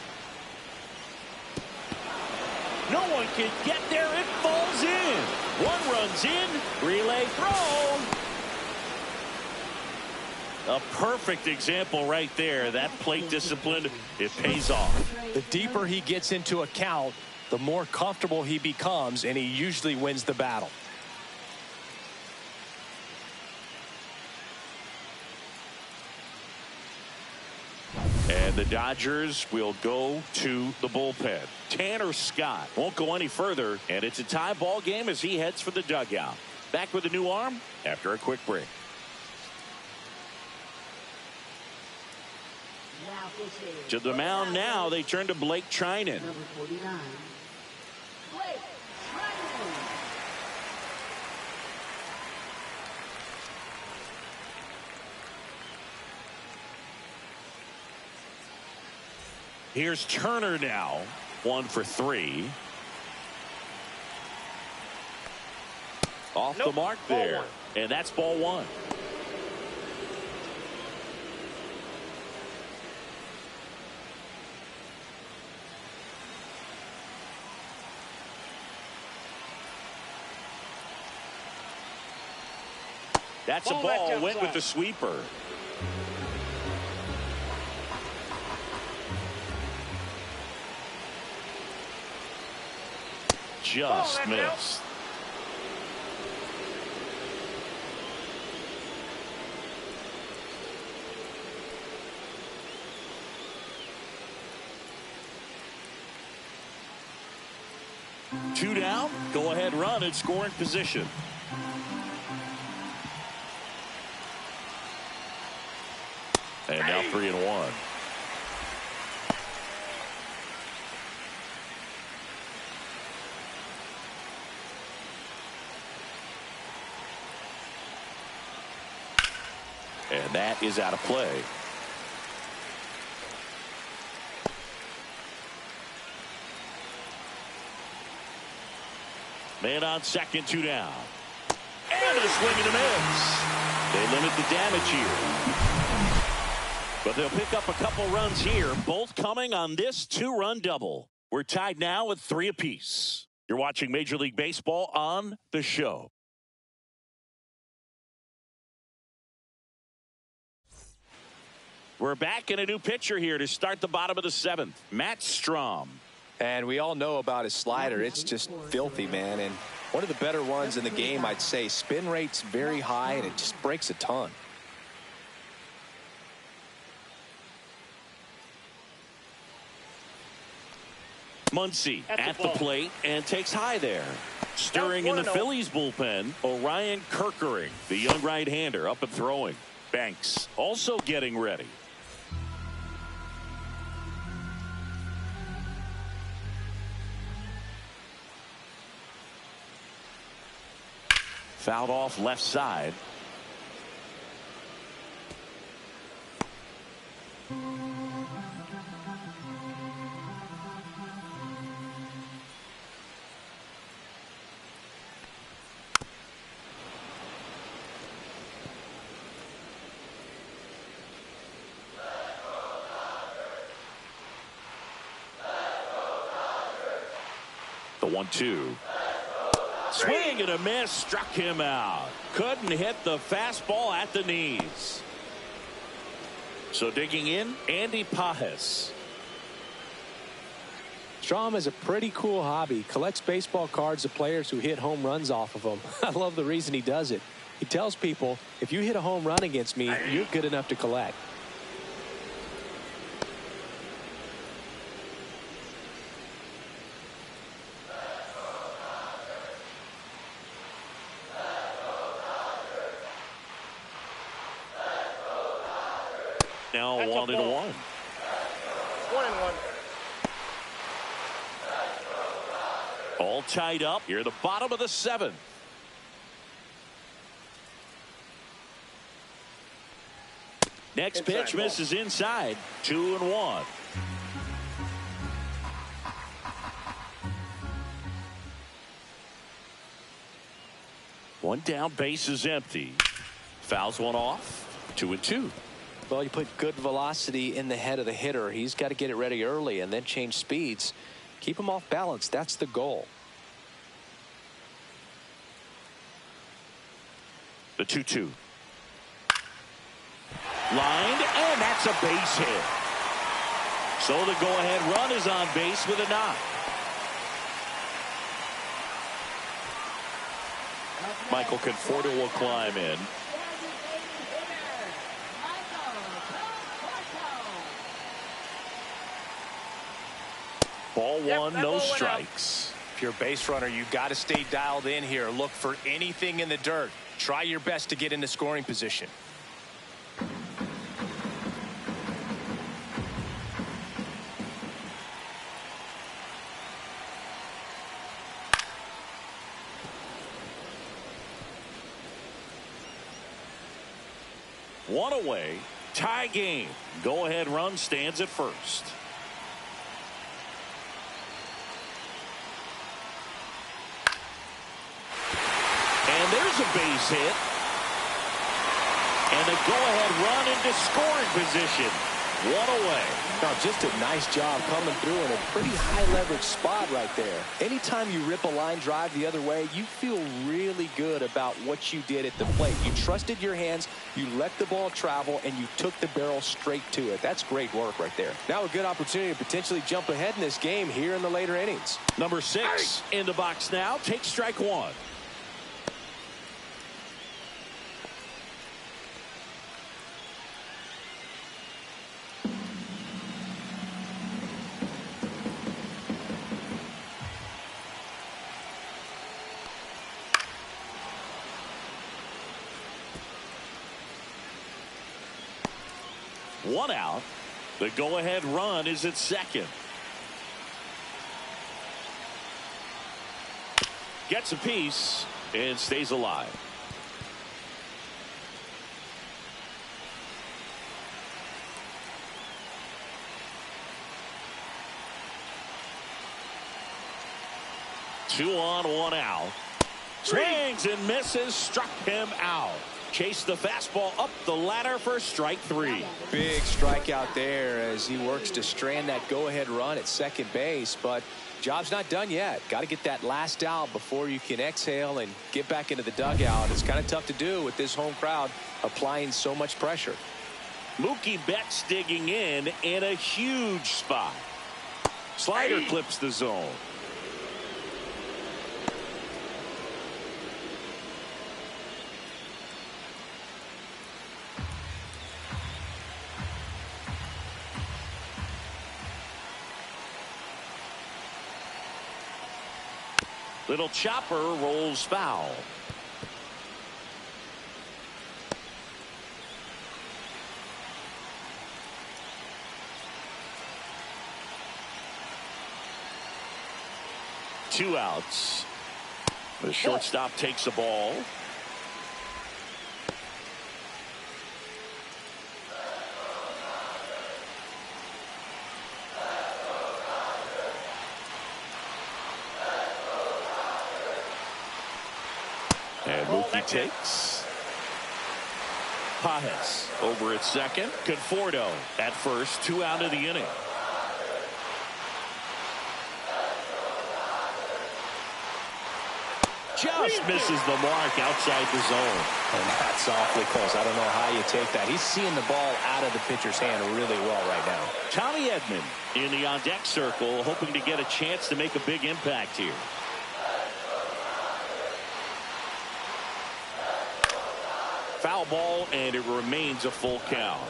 No one can get there. It falls in. 1 runs in. Relay throw. A perfect example right there. That plate discipline, it pays off. The deeper he gets into a count, the more comfortable he becomes, and he usually wins the battle. And the Dodgers will go to the bullpen. Tanner Scott won't go any further, and it's a tie ball game as he heads for the dugout. Back with a new arm after a quick break. To the mound now, they turn to Blake Trinan. Number 49. Blake Trinan. Here's Turner now. 1 for 3. Off the mark there. And that's ball 1. That's a ball. Went with the sweeper. Just missed. Two down. Go ahead run and scoring position. And now 3-1. And that is out of play. Man on second, 2 down. And a swing and a miss. They limit the damage here. But they'll pick up a couple runs here, both coming on this 2-run double. We're tied now with 3 apiece. You're watching Major League Baseball on The Show. We're back in a new pitcher here to start the bottom of the 7th. Matt Strom. And we all know about his slider. It's just filthy, man. And one of the better ones in the game, I'd say. Spin rate's very high, and it just breaks a ton. Muncy at the plate and takes high there. Stirring in the Phillies bullpen, Orion Kerkering, the young right-hander, up and throwing. Banks also getting ready. Fouled off left side. The 1-2. Swing and a miss, struck him out. Couldn't hit the fastball at the knees. So digging in, Andy Pajes. Strom has a pretty cool hobby. Collects baseball cards of players who hit home runs off of them. I love the reason he does it. He tells people, if you hit a home run against me, you're good enough to collect. Now That's 1-1. 1-1. All tied up here at the bottom of the 7th. Next pitch misses inside. 2-1. One down, base is empty. Fouls one off. 2-2. Well, you put good velocity in the head of the hitter. He's got to get it ready early and then change speeds. Keep him off balance. That's the goal. The 2-2. Lined, and that's a base hit. So the go-ahead run is on base with a knock. Michael Conforto will climb in. Ball one, no strikes. If you're a base runner, you got to stay dialed in here. Look for anything in the dirt. Try your best to get into scoring position. One away, tie game. Go-ahead run stands at first. And there's a base hit. And a go-ahead run into scoring position. One away. Now, just a nice job coming through in a pretty high leverage spot right there. Anytime you rip a line drive the other way, you feel really good about what you did at the plate. You trusted your hands, you let the ball travel, and you took the barrel straight to it. That's great work right there. Now a good opportunity to potentially jump ahead in this game here in the later innings. Number 6 in the box now. Takes strike one. One out. The go-ahead run is at second. Gets a piece and stays alive. Two on, one out. Swings and misses. Struck him out. Chased the fastball up the ladder for strike three. Big strikeout there as he works to strand that go-ahead run at second base, but job's not done yet. Got to get that last out before you can exhale and get back into the dugout. It's kind of tough to do with this home crowd applying so much pressure. Mookie Betts digging in a huge spot. Slider clips the zone. Little chopper rolls foul. Two outs. The shortstop takes the ball. And Mookie takes. Pajes over at second. Conforto at first. 2 out of the inning. Just misses the mark outside the zone. And that's awfully close. I don't know how you take that. He's seeing the ball out of the pitcher's hand really well right now. Tommy Edman in the on-deck circle, hoping to get a chance to make a big impact here. Foul ball, and it remains a full count.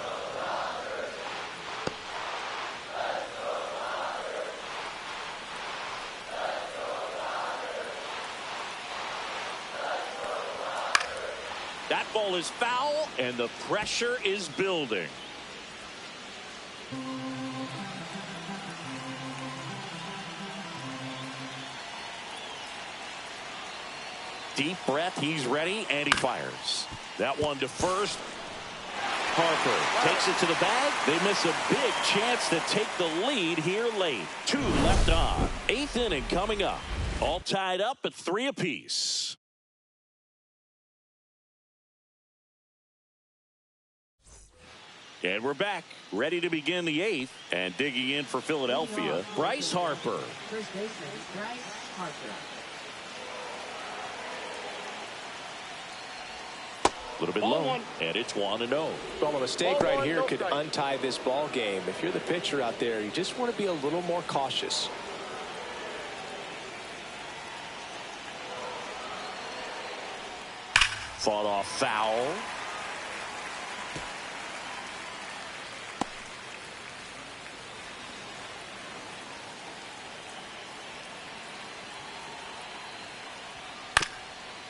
That ball is foul, and the pressure is building. Deep breath, he's ready, and he fires. That one to first. Harper takes it to the bag. They miss a big chance to take the lead here late. 2 left on. 8th inning coming up. All tied up at 3 apiece. And we're back, ready to begin the 8th, and digging in for Philadelphia, Bryce Harper. First baseman, Bryce Harper. A little bit low, and it's 1-0. Well, a mistake right here could untie this ball game. If you're the pitcher out there, you just want to be a little more cautious. Fought off foul.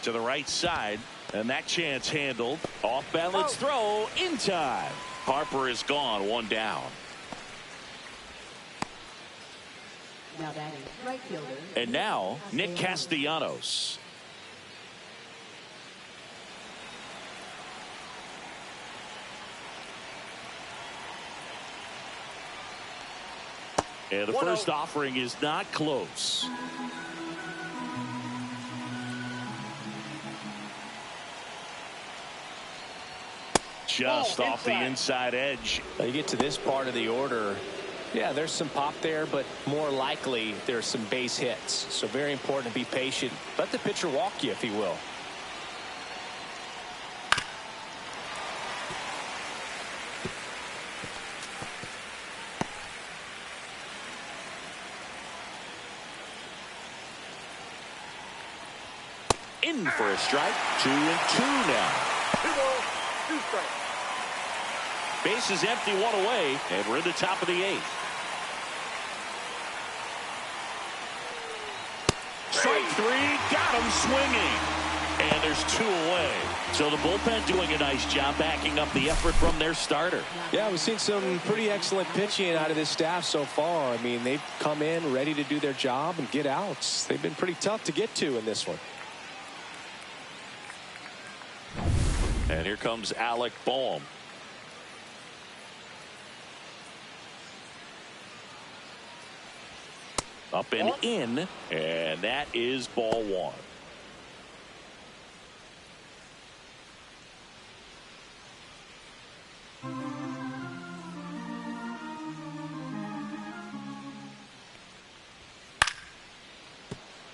To the right side, and that chance handled. Off balance throw in time. Harper is gone, 1 down. Now batting right fielder. And now Nick Castellanos. And the first offering is not close. Just off the inside edge. You get to this part of the order. Yeah, there's some pop there, but more likely there's some base hits. So very important to be patient. Let the pitcher walk you, if he will. In for a strike. 2-2 now. 2 balls, 2 strikes. Base is empty, 1 away, and we're in the top of the 8th. Strike 3, got him swinging. And there's 2 away. So the bullpen doing a nice job backing up the effort from their starter. Yeah, we've seen some pretty excellent pitching out of this staff so far. I mean, they've come in ready to do their job and get outs. They've been pretty tough to get to in this one. And here comes Alec Bohm. Up and in, and that is ball 1.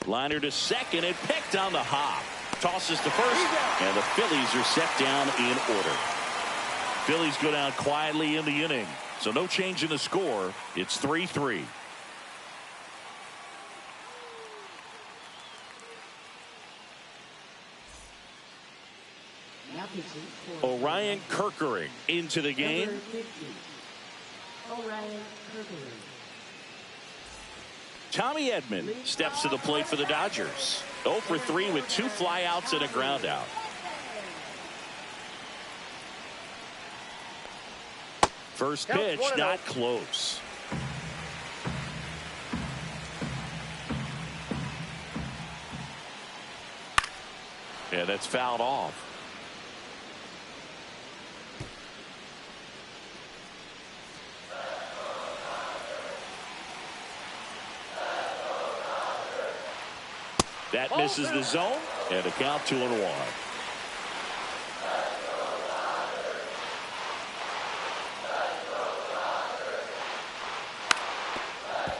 Liner to second and picked on the hop. Tosses to first, and the Phillies are set down in order. Phillies go down quietly in the inning, so no change in the score. It's 3-3. Orion Kerkering into the game. Orion Kerkering. Tommy Edman steps to the plate for the Dodgers. 0 for 3 with 2 flyouts and a ground out. First pitch, not close. Yeah, that's fouled off. That misses the zone, and a count 2-1.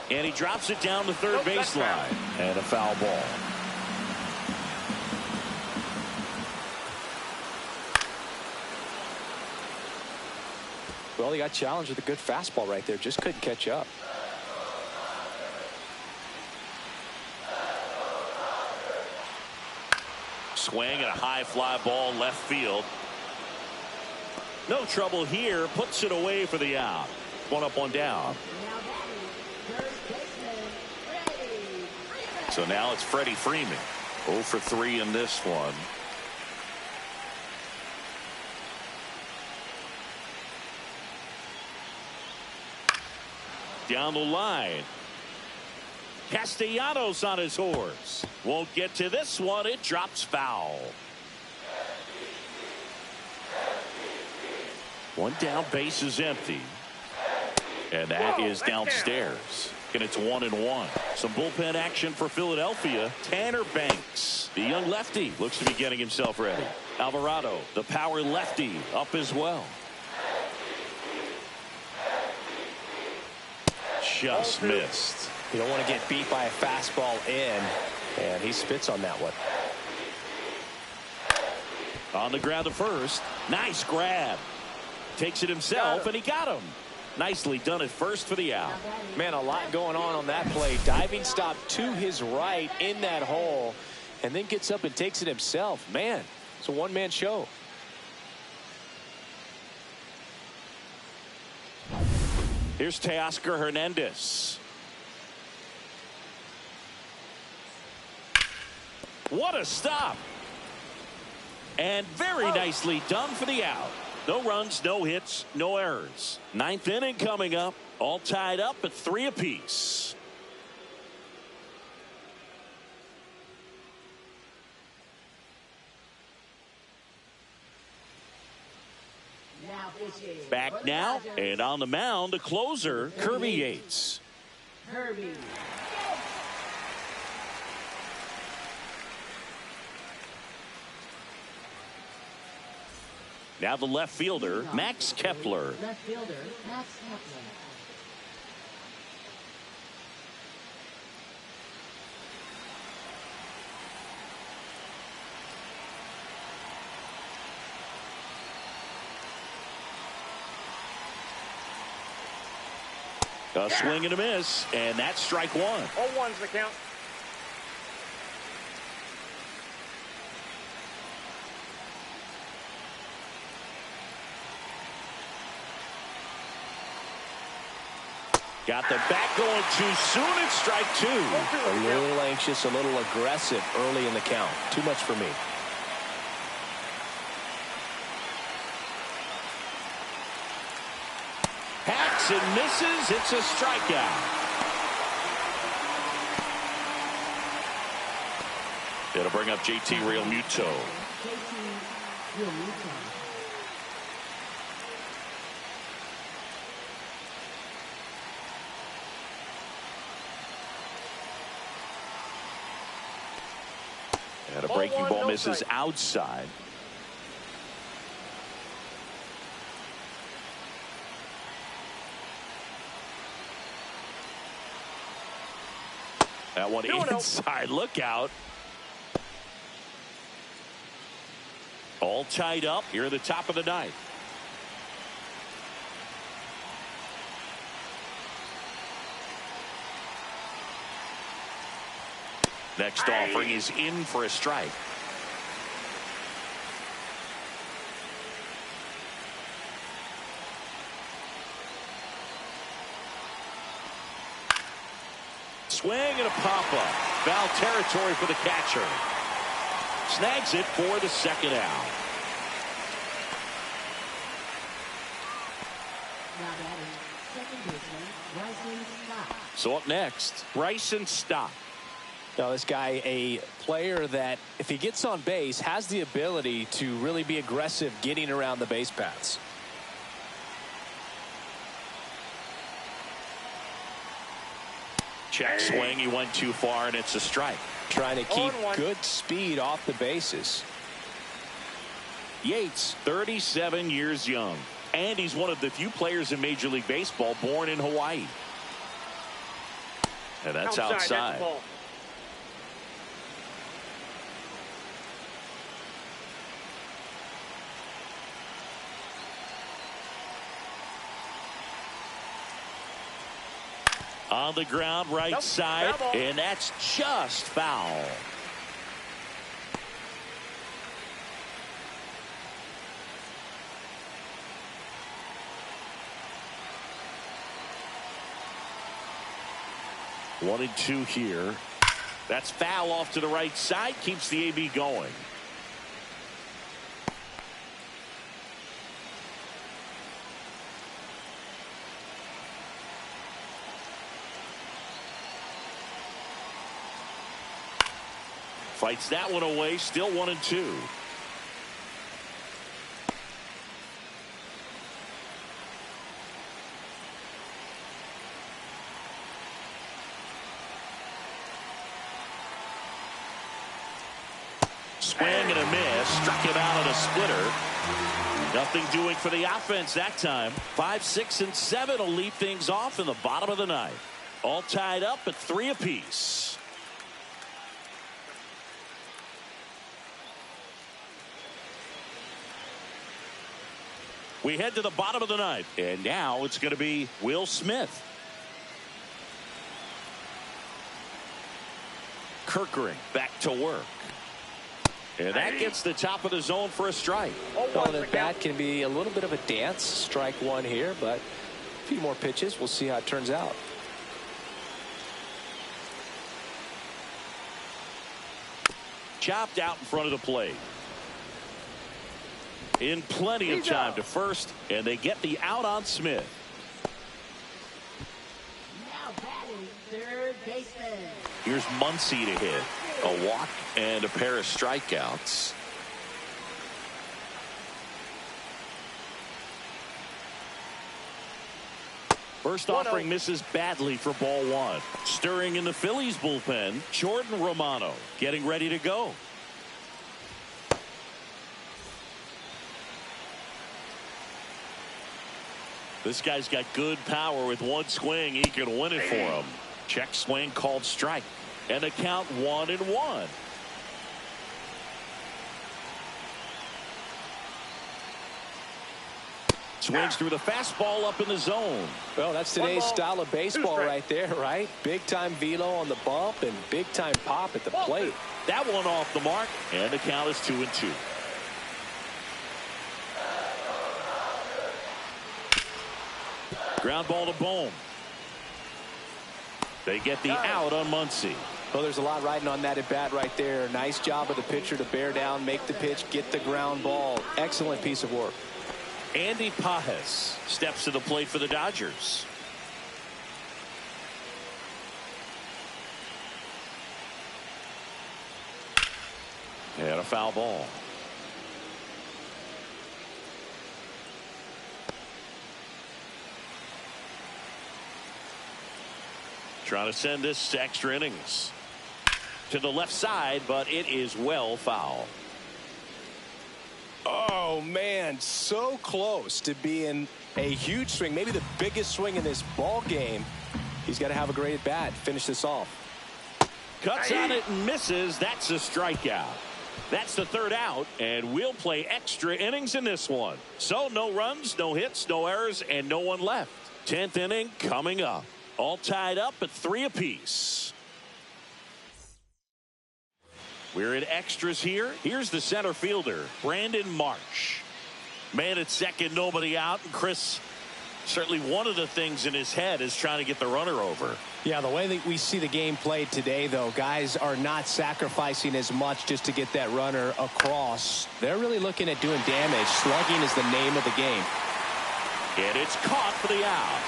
And he drops it down the third baseline, and a foul ball. Well, he got challenged with a good fastball right there. Just couldn't catch up. Swing and a high fly ball left field. No trouble here. Puts it away for the out. 1 up, 1 down. So now it's Freddie Freeman. 0 for 3 in this one. Down the line. Castellanos on his horse. Won't get to this one. It drops foul. 1 down, base is empty. And that is downstairs. And it's 1-1. Some bullpen action for Philadelphia. Tanner Banks, the young lefty, looks to be getting himself ready. Alvarado, the power lefty, up as well. Just missed. You don't want to get beat by a fastball in, and he spits on that one. On the ground to first. Nice grab. Takes it himself, and he got him. Nicely done at first for the out. Man, a lot going on that play. Diving stop to his right in that hole, and then gets up and takes it himself. Man, it's a one-man show. Here's Teoscar Hernandez. What a stop. And very nicely done for the out. No runs, no hits, no errors. 9th inning coming up. All tied up at 3 apiece. Back now, and on the mound, the closer, Kirby Yates. Now the left fielder, Max Kepler. Left fielder, Max Kepler. A swing and a miss, and that's strike 1. 0-1's the count. Got the bat going too soon. It's strike 2. A little anxious, a little aggressive early in the count. Too much for me. Hacks and misses. It's a strikeout. It'll bring up JT Realmuto. And a breaking ball misses outside. That one inside. Look out. All tied up here at the top of the 9th. Next offering is in for a strike. swing and a pop-up. Foul territory for the catcher. Snags it for the second out. So up next, Bryson Stott. Now this guy, a player that if he gets on base has the ability to really be aggressive getting around the base paths. Check swing, he went too far and it's a strike. Trying to keep good speed off the bases. Yates, 37 years young, and he's one of the few players in Major League Baseball born in Hawaii. And that's outside. That's On the ground, right side, and that's just foul. One and two here. That's foul off to the right side, keeps the AB going. Fights that one away, still 1-2. Swing and a miss, struck him out on a splitter. Nothing doing for the offense that time. 5, 6, and 7 will lead things off in the bottom of the ninth. All tied up at 3 apiece. We head to the bottom of the ninth, and now it's going to be Will Smith. Kirkering back to work. And that gets the top of the zone for a strike. Well, the bat can be a little bit of a dance. Strike one here, but a few more pitches. We'll see how it turns out. Chopped out in front of the plate. In plenty of time to first, and they get the out on Smith. Now batting third baseman. Here's Muncy to hit. A walk and a pair of strikeouts. First offering misses badly for ball one. Stirring in the Phillies bullpen, Jordan Romano getting ready to go. This guy's got good power. With one swing, he can win it for him. Check swing called strike. And the count 1-1. Swings through the fastball up in the zone. Well, that's today's style of baseball right there, right? Big time velo on the bump and big time pop at the plate. That one off the mark, and the count is 2-2. Ground ball to Bohm. They get the out on Muncy. Well, there's a lot riding on that at bat right there. Nice job of the pitcher to bear down, make the pitch, get the ground ball. Excellent piece of work. Andy Pajes steps to the plate for the Dodgers. And a foul ball. Trying to send this to extra innings. To the left side, but it is well foul. Oh, man, so close to being a huge swing, maybe the biggest swing in this ball game. He's got to have a great at bat, finish this off. Cuts on it and misses. That's a strikeout. That's the third out, and we'll play extra innings in this one. So no runs, no hits, no errors, and no one left. 10th inning coming up. All tied up at 3 apiece. We're in extras here. Here's the center fielder, Brandon Marsh. Man at second, nobody out. And Chris, certainly one of the things in his head is trying to get the runner over. Yeah, the way that we see the game played today, though, guys are not sacrificing as much just to get that runner across. They're really looking at doing damage. Slugging is the name of the game. And it's caught for the out.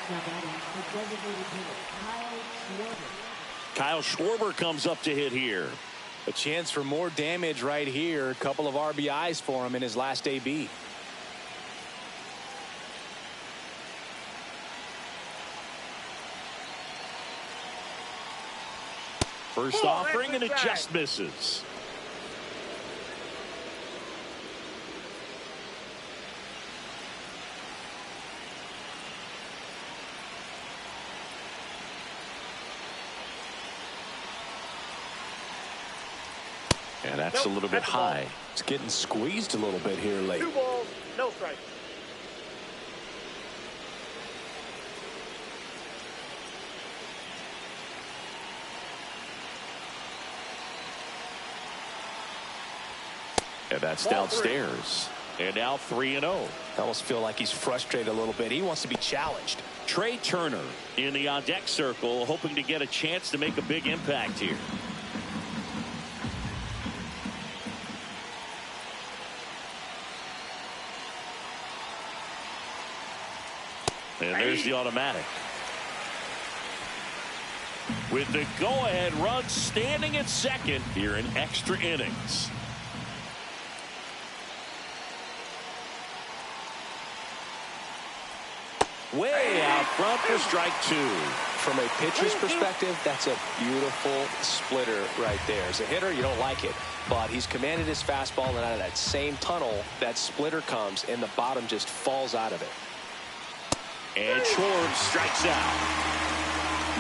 Now batting, the designated hitter, Kyle Schwarber. Kyle Schwarber comes up to hit here. A chance for more damage right here. A couple of RBIs for him in his last AB. First offering, and it just misses. And that's a little bit high. It's getting squeezed a little bit here late. 2 balls, no strikes. And that's downstairs. And now 3-0. I almost feel like he's frustrated a little bit. He wants to be challenged. Trey Turner in the on-deck circle, hoping to get a chance to make a big impact here. And there's the automatic. With the go-ahead run standing at second here in extra innings. Way out front for strike 2. From a pitcher's perspective, that's a beautiful splitter right there. As a hitter, you don't like it, but he's commanded his fastball, and out of that same tunnel, that splitter comes, and the bottom just falls out of it. And Schwarber strikes out.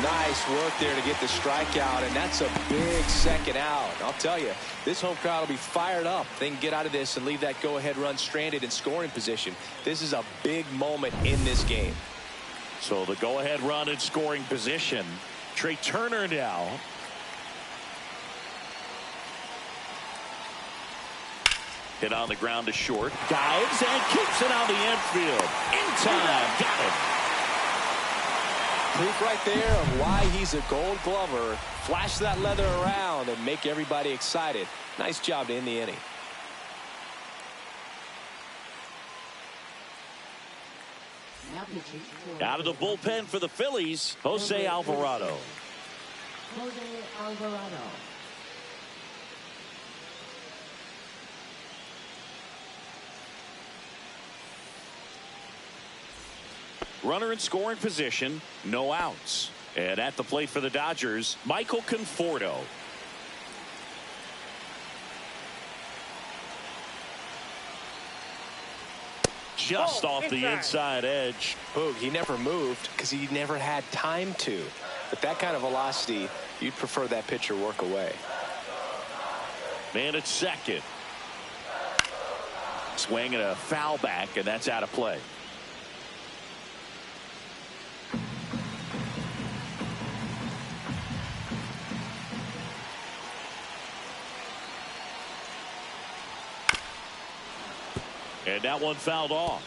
Nice work there to get the strikeout, and that's a big second out. I'll tell you, this home crowd will be fired up. They can get out of this and leave that go-ahead run stranded in scoring position. This is a big moment in this game. So the go-ahead run in scoring position. Trey Turner now. Hit on the ground to short. Dives and keeps it on the infield. In time. Got it. Proof right there of why he's a Gold Glover. Flash that leather around and make everybody excited. Nice job to end the inning. Now pitching for Out of the bullpen for the Phillies, Jose Alvarado. Jose Alvarado. Runner in scoring position, no outs. And at the plate for the Dodgers, Michael Conforto. Just off the inside edge. Boog, he never moved because he never had time to. But that kind of velocity, you'd prefer that pitcher work away. Man at second. Swing and a foul back, and that's out of play. And that one fouled off.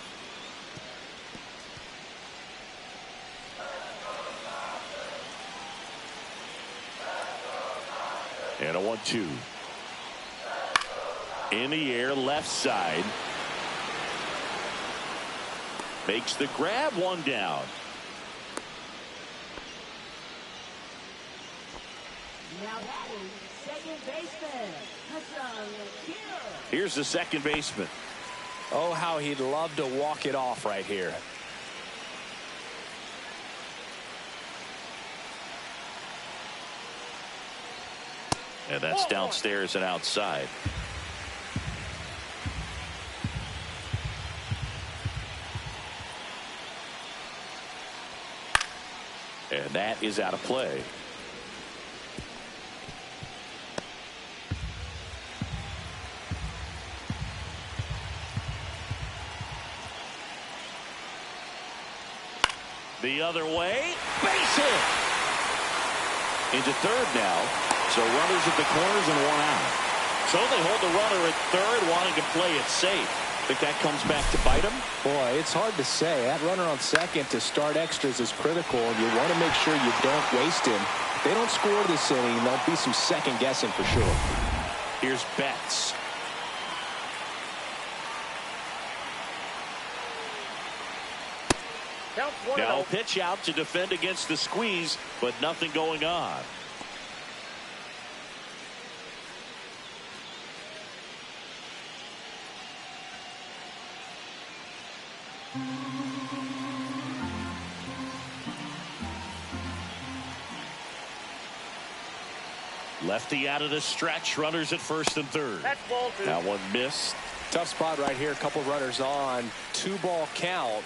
And a 1-2. In the air, left side. Makes the grab, one down. Now batting, second baseman, Hassan Kira. Here's the second baseman. Oh, how he'd love to walk it off right here. And that's downstairs and outside. And that is out of play. The other way, base hit. Into third now. So runners at the corners and one out. So they hold the runner at third, wanting to play it safe. Think that comes back to bite him? Boy, it's hard to say. That runner on second to start extras is critical, and you want to make sure you don't waste him. If they don't score this inning, there'll be some second guessing for sure. Here's Betts. Now pitch out to defend against the squeeze, but nothing going on. Lefty out of the stretch, runners at first and third. That one missed. Tough spot right here. A couple runners on. 2-ball count.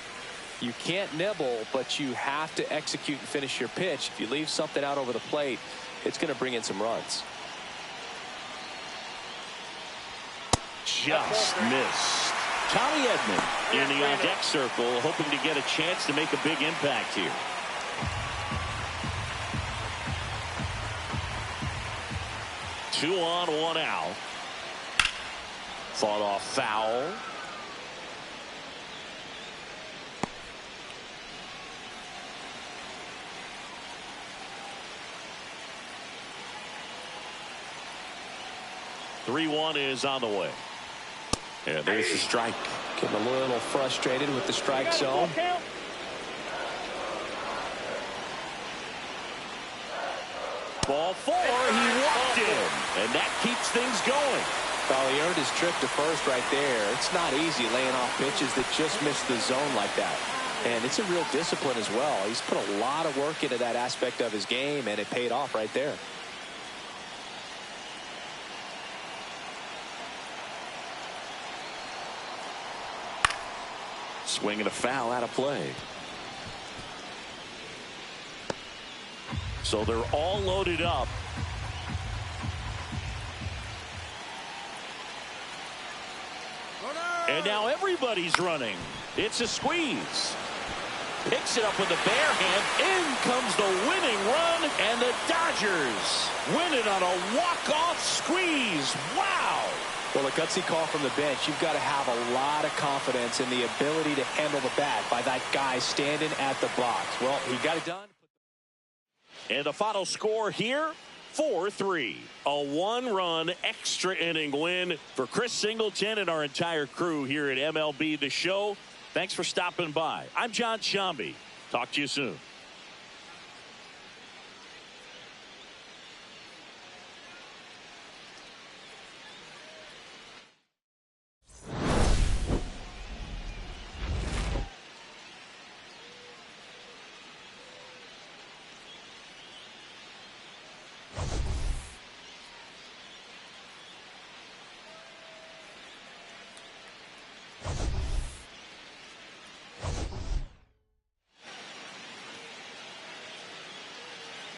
You can't nibble, but you have to execute and finish your pitch. If you leave something out over the plate, it's going to bring in some runs. Just missed. Tommy Edman in the on-deck circle, hoping to get a chance to make a big impact here. Two on, one out. Fought off foul. Three-one is on the way. And there's the strike. Getting a little frustrated with the strike zone. Ball four, he walked in, and that keeps things going. Well, he earned his trip to first right there. It's not easy laying off pitches that just miss the zone like that. And it's a real discipline as well. He's put a lot of work into that aspect of his game, and it paid off right there. Swing and a foul out of play. So they're all loaded up. And now everybody's running. It's a squeeze. Picks it up with the bare hand. In comes the winning run. And the Dodgers win it on a walk-off squeeze. Wow. Well, a gutsy call from the bench. You've got to have a lot of confidence in the ability to handle the bat by that guy standing at the box. Well, he got it done. And the final score here, 4-3. A one-run extra inning win for Chris Singleton and our entire crew here at MLB The Show. Thanks for stopping by. I'm John Shambi. Talk to you soon.